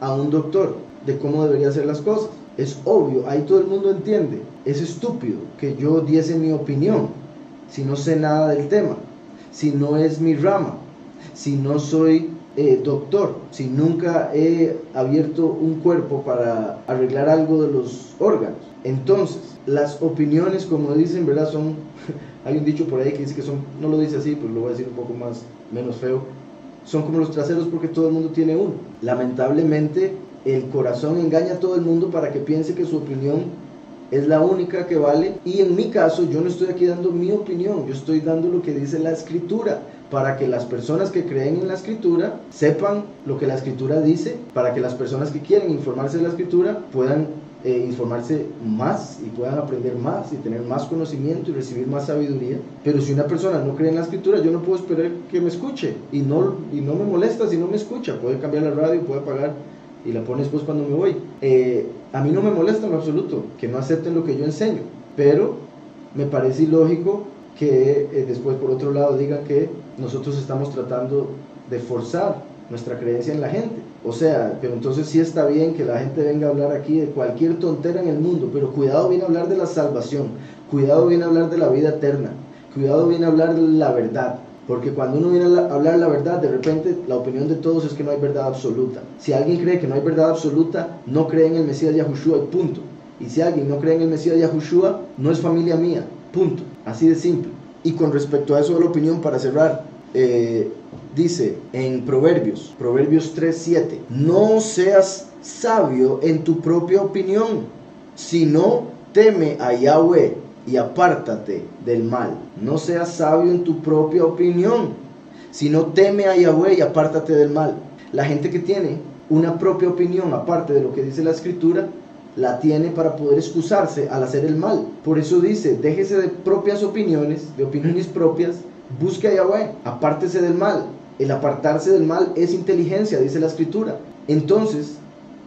[SPEAKER 2] a un doctor de cómo debería hacer las cosas? Es obvio, ahí todo el mundo entiende. Es estúpido que yo diese mi opinión si no sé nada del tema, si no es mi rama, si no soy doctor, si nunca he abierto un cuerpo para arreglar algo de los órganos. Entonces, las opiniones, como dicen, ¿verdad? Son, hay un dicho por ahí que dice que son, no lo dice así, pero lo voy a decir un poco menos feo, son como los traseros porque todo el mundo tiene uno. Lamentablemente, el corazón engaña a todo el mundo para que piense que su opinión es la única que vale, y en mi caso yo no estoy aquí dando mi opinión, yo estoy dando lo que dice la escritura, para que las personas que creen en la escritura sepan lo que la escritura dice, para que las personas que quieren informarse de la escritura puedan informarse más y puedan aprender más y tener más conocimiento y recibir más sabiduría. Pero si una persona no cree en la escritura, yo no puedo esperar que me escuche, y no me molesta si no me escucha. Puede cambiar la radio, puede apagar y la pone después cuando me voy. A mí no me molesta en lo absoluto que no acepten lo que yo enseño, pero me parece ilógico que después por otro lado digan que nosotros estamos tratando de forzar nuestra creencia en la gente. O sea, pero entonces sí está bien que la gente venga a hablar aquí de cualquier tontera en el mundo, pero cuidado viene a hablar de la salvación, cuidado viene a hablar de la vida eterna, cuidado viene a hablar de la verdad. Porque cuando uno viene a hablar la verdad, de repente la opinión de todos es que no hay verdad absoluta. Si alguien cree que no hay verdad absoluta, no cree en el Mesías Yahushua y punto. Y si alguien no cree en el Mesías Yahushua, no es familia mía, punto. Así de simple. Y con respecto a eso de la opinión, para cerrar, dice en Proverbios 3:7, no seas sabio en tu propia opinión, sino teme a Yahweh y apártate del mal. No seas sabio en tu propia opinión, sino teme a Yahweh y apártate del mal. La gente que tiene una propia opinión aparte de lo que dice la escritura, la tiene para poder excusarse al hacer el mal. Por eso dice, déjese de propias opiniones, de opiniones propias, busque a Yahweh, apártese del mal. El apartarse del mal es inteligencia, dice la escritura. Entonces,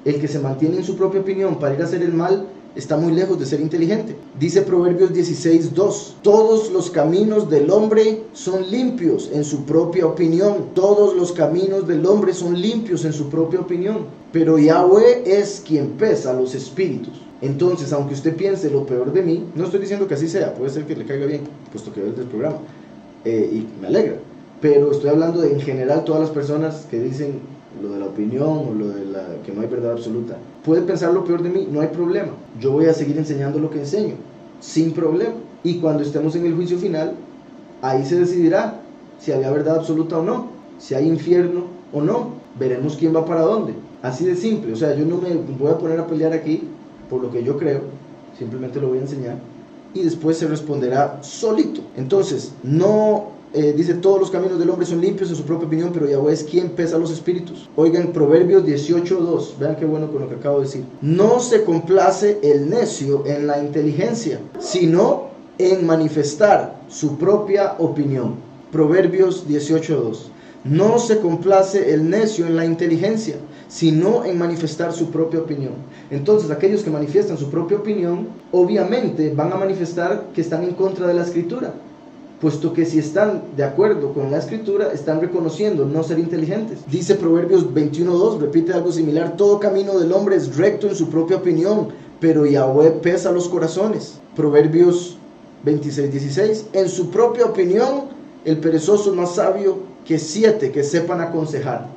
[SPEAKER 2] el que se mantiene en su propia opinión para ir a hacer el mal está muy lejos de ser inteligente. Dice Proverbios 16:2: todos los caminos del hombre son limpios en su propia opinión. Todos los caminos del hombre son limpios en su propia opinión, pero Yahweh es quien pesa los espíritus. Entonces, aunque usted piense lo peor de mí, no estoy diciendo que así sea, puede ser que le caiga bien, puesto que ve el programa, y me alegra, pero estoy hablando de en general todas las personas que dicen lo de la opinión o lo de que no hay verdad absoluta. Puede pensar lo peor de mí, no hay problema. Yo voy a seguir enseñando lo que enseño, sin problema. Y cuando estemos en el juicio final, ahí se decidirá si había verdad absoluta o no, si hay infierno o no. Veremos quién va para dónde. Así de simple. O sea, yo no me voy a poner a pelear aquí por lo que yo creo, simplemente lo voy a enseñar y después se responderá solito. Entonces, no... dice, todos los caminos del hombre son limpios en su propia opinión, pero Yahweh es quien pesa los espíritus. Oigan, Proverbios 18:2, vean qué bueno con lo que acabo de decir. No se complace el necio en la inteligencia, sino en manifestar su propia opinión. Proverbios 18:2. No se complace el necio en la inteligencia, sino en manifestar su propia opinión. Entonces, aquellos que manifiestan su propia opinión, obviamente van a manifestar que están en contra de la escritura, puesto que si están de acuerdo con la escritura, están reconociendo no ser inteligentes. Dice Proverbios 21:2, repite algo similar: todo camino del hombre es recto en su propia opinión, pero Yahweh pesa los corazones. Proverbios 26:16, en su propia opinión, el perezoso es más sabio que 7 que sepan aconsejar.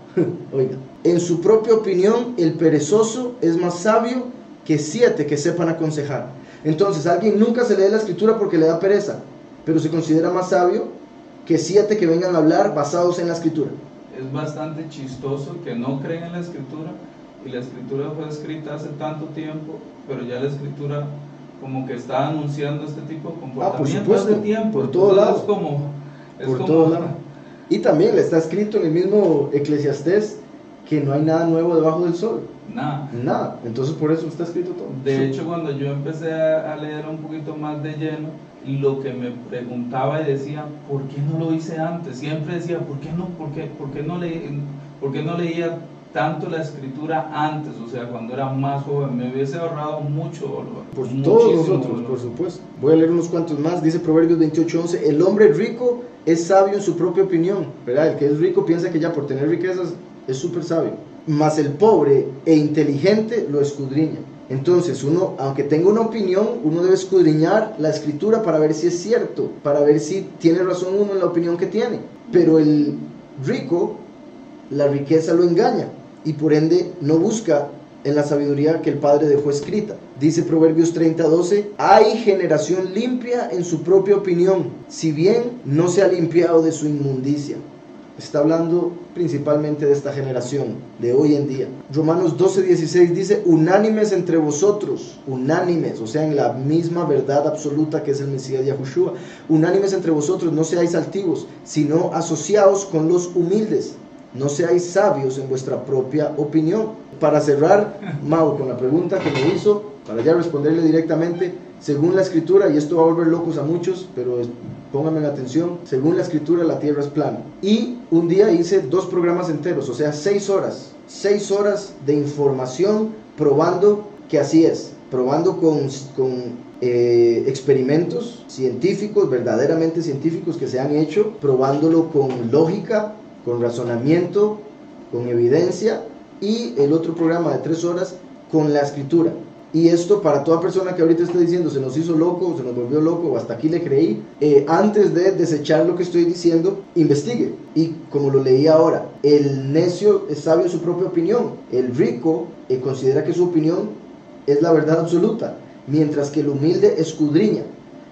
[SPEAKER 2] Oiga, en su propia opinión, el perezoso es más sabio que 7 que sepan aconsejar. Entonces, alguien nunca se lee la escritura porque le da pereza, pero se considera más sabio que 7 que vengan a hablar basados en la escritura.
[SPEAKER 1] Es bastante chistoso que no creen en la escritura, y la escritura fue escrita hace tanto tiempo, pero ya la escritura como que está anunciando este tipo de comportamiento
[SPEAKER 2] por supuesto,
[SPEAKER 1] hace tiempo.
[SPEAKER 2] por todo lado.
[SPEAKER 1] Es como
[SPEAKER 2] todo lado. Y también está escrito en el mismo Eclesiastés que no hay nada nuevo debajo del sol. Nada. Entonces por eso está escrito todo.
[SPEAKER 1] De hecho, cuando yo empecé a leer un poquito más de lleno, lo que me preguntaba y decía, ¿por qué no lo hice antes? Siempre decía, ¿por qué no leía tanto la escritura antes? O sea, cuando era más joven, me hubiese ahorrado mucho dolor.
[SPEAKER 2] Por todos nosotros, dolor. Por supuesto. Voy a leer unos cuantos más. Dice Proverbios 28:11, el hombre rico es sabio en su propia opinión, ¿verdad? El que es rico piensa que ya por tener riquezas es súper sabio, mas el pobre e inteligente lo escudriña. Entonces uno, aunque tenga una opinión, uno debe escudriñar la escritura para ver si es cierto, para ver si tiene razón uno en la opinión que tiene. Pero el rico, la riqueza lo engaña y por ende no busca en la sabiduría que el Padre dejó escrita. Dice Proverbios 30:12, hay generación limpia en su propia opinión, si bien no se ha limpiado de su inmundicia. Está hablando principalmente de esta generación, de hoy en día. Romanos 12:16 dice, unánimes entre vosotros, unánimes, o sea, en la misma verdad absoluta que es el Mesías Yahushua. Unánimes entre vosotros, no seáis altivos, sino asociaos con los humildes. No seáis sabios en vuestra propia opinión. Para cerrar, Mau, con la pregunta que me hizo, para ya responderle directamente, según la escritura, y esto va a volver locos a muchos, pero pónganme en atención, según la escritura la tierra es plana. Y un día hice 2 programas enteros, o sea 6 horas de información probando que así es, probando con experimentos científicos, verdaderamente científicos que se han hecho, probándolo con lógica, con razonamiento, con evidencia, y el otro programa de 3 horas con la escritura. Y esto para toda persona que ahorita está diciendo se nos hizo loco, se nos volvió loco, o hasta aquí le creí, antes de desechar lo que estoy diciendo, investigue. Y como lo leí ahora, el necio es sabio en su propia opinión, el rico considera que su opinión es la verdad absoluta, mientras que el humilde escudriña.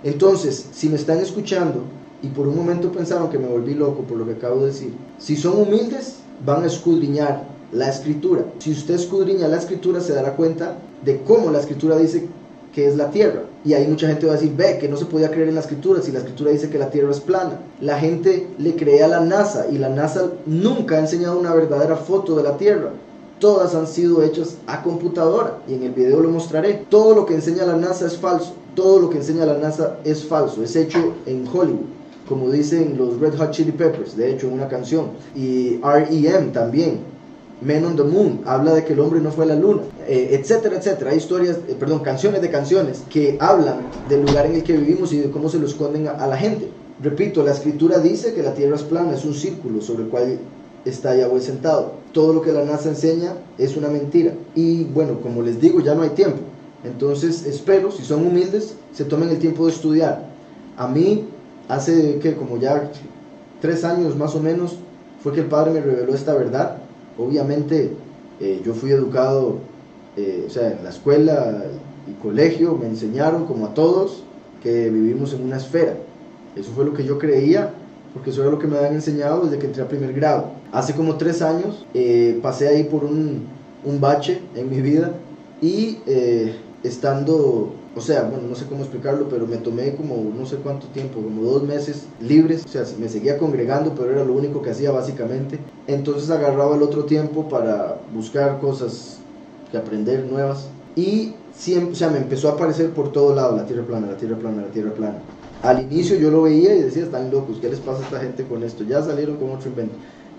[SPEAKER 2] Entonces, si me están escuchando y por un momento pensaron que me volví loco por lo que acabo de decir, si son humildes, van a escudriñar la escritura. Si usted escudriña la escritura, se dará cuenta de cómo la escritura dice que es la tierra. Y ahí mucha gente va a decir, ve, que no se podía creer en la escritura si la escritura dice que la tierra es plana. La gente le cree a la NASA, y la NASA nunca ha enseñado una verdadera foto de la tierra. Todas han sido hechas a computadora, y en el video lo mostraré. Todo lo que enseña la NASA es falso. Todo lo que enseña la NASA es falso, es hecho en Hollywood. como dicen los Red Hot Chili Peppers, de hecho, en una canción, y R.E.M. también, Men on the Moon, habla de que el hombre no fue a la luna, etcétera, etcétera. Hay canciones de canciones que hablan del lugar en el que vivimos y de cómo se lo esconden a la gente. Repito, la escritura dice que la tierra es plana, es un círculo sobre el cual está Yahweh sentado. Todo lo que la NASA enseña es una mentira. Y bueno, como les digo, ya no hay tiempo. Entonces espero, si son humildes, se tomen el tiempo de estudiar. A mí, hace como ya 3 años más o menos, fue que el Padre me reveló esta verdad. Obviamente yo fui educado, en la escuela y colegio me enseñaron, como a todos, que vivimos en una esfera. Eso fue lo que yo creía, porque eso era lo que me habían enseñado desde que entré a primer grado. Hace como 3 años pasé ahí por un bache en mi vida y estando, no sé cómo explicarlo, pero me tomé como no sé cuánto tiempo, como 2 meses libres, me seguía congregando, pero era lo único que hacía básicamente. Entonces agarraba el otro tiempo para buscar cosas que aprender nuevas y siempre, me empezó a aparecer por todo lado la tierra plana, la tierra plana, la tierra plana. Al inicio yo lo veía y decía, están locos, ¿qué les pasa a esta gente con esto? Ya salieron con otro invento,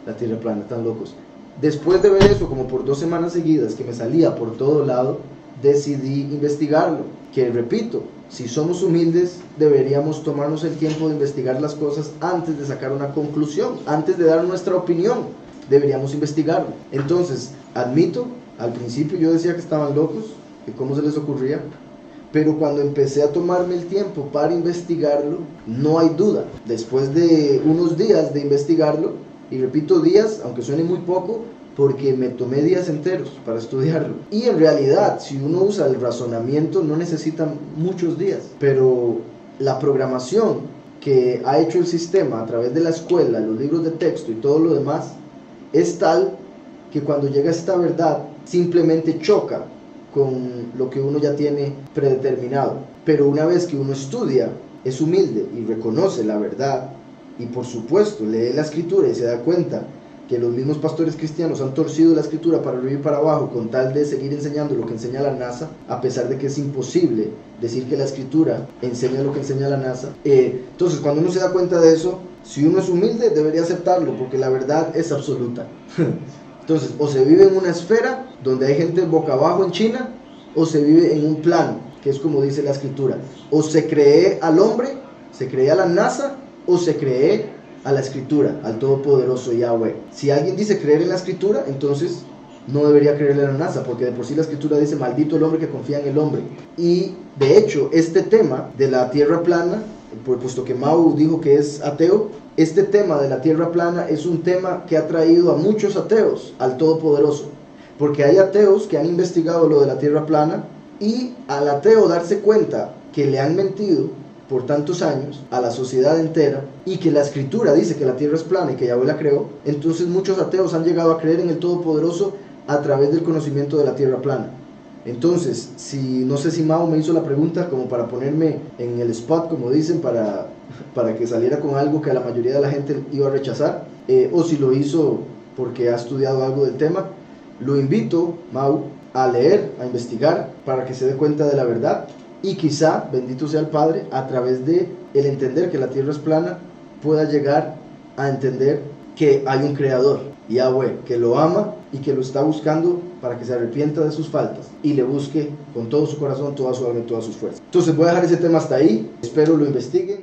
[SPEAKER 2] la tierra plana, están locos. Después de ver eso, como por 2 semanas seguidas, que me salía por todo lado, decidí investigarlo. Que repito, si somos humildes, deberíamos tomarnos el tiempo de investigar las cosas antes de sacar una conclusión, antes de dar nuestra opinión, deberíamos investigarlo. Entonces, admito, al principio yo decía que estaban locos, que cómo se les ocurría, pero cuando empecé a tomarme el tiempo para investigarlo, no hay duda, después de unos días de investigarlo, y repito días, aunque suene muy poco, porque me tomé días enteros para estudiarlo. Y en realidad, si uno usa el razonamiento, no necesita muchos días, pero la programación que ha hecho el sistema a través de la escuela, los libros de texto y todo lo demás, es tal que cuando llega esta verdad, simplemente choca con lo que uno ya tiene predeterminado. Pero una vez que uno estudia, es humilde y reconoce la verdad, y por supuesto lee la escritura y se da cuenta que los mismos pastores cristianos han torcido la escritura para arriba y para abajo con tal de seguir enseñando lo que enseña la NASA, a pesar de que es imposible decir que la escritura enseña lo que enseña la NASA. Entonces, cuando uno se da cuenta de eso, si uno es humilde, debería aceptarlo, porque la verdad es absoluta. Entonces, o se vive en una esfera donde hay gente boca abajo en China, o se vive en un plano, que es como dice la escritura. O se cree al hombre, se cree a la NASA, o se cree a la escritura, al todopoderoso Yahweh. Si alguien dice creer en la escritura, entonces no debería creerle a la NASA, porque de por sí la escritura dice, maldito el hombre que confía en el hombre. Y de hecho, este tema de la tierra plana, puesto que Mao dijo que es ateo, este tema de la tierra plana es un tema que ha traído a muchos ateos al todopoderoso, porque hay ateos que han investigado lo de la tierra plana, y al ateo darse cuenta que le han mentido por tantos años a la sociedad entera, y que la escritura dice que la tierra es plana y que Yahweh la creó, entonces muchos ateos han llegado a creer en el Todopoderoso a través del conocimiento de la tierra plana. Entonces, no sé si Mao me hizo la pregunta como para ponerme en el spot, como dicen, para que saliera con algo que a la mayoría de la gente iba a rechazar, o si lo hizo porque ha estudiado algo del tema. Lo invito, Mao, a leer, a investigar, para que se dé cuenta de la verdad. Y quizá, bendito sea el Padre, a través de el entender que la tierra es plana, pueda llegar a entender que hay un creador, Yahweh, que lo ama y que lo está buscando para que se arrepienta de sus faltas y le busque con todo su corazón, toda su alma y todas sus fuerzas. Entonces voy a dejar ese tema hasta ahí, espero lo investiguen.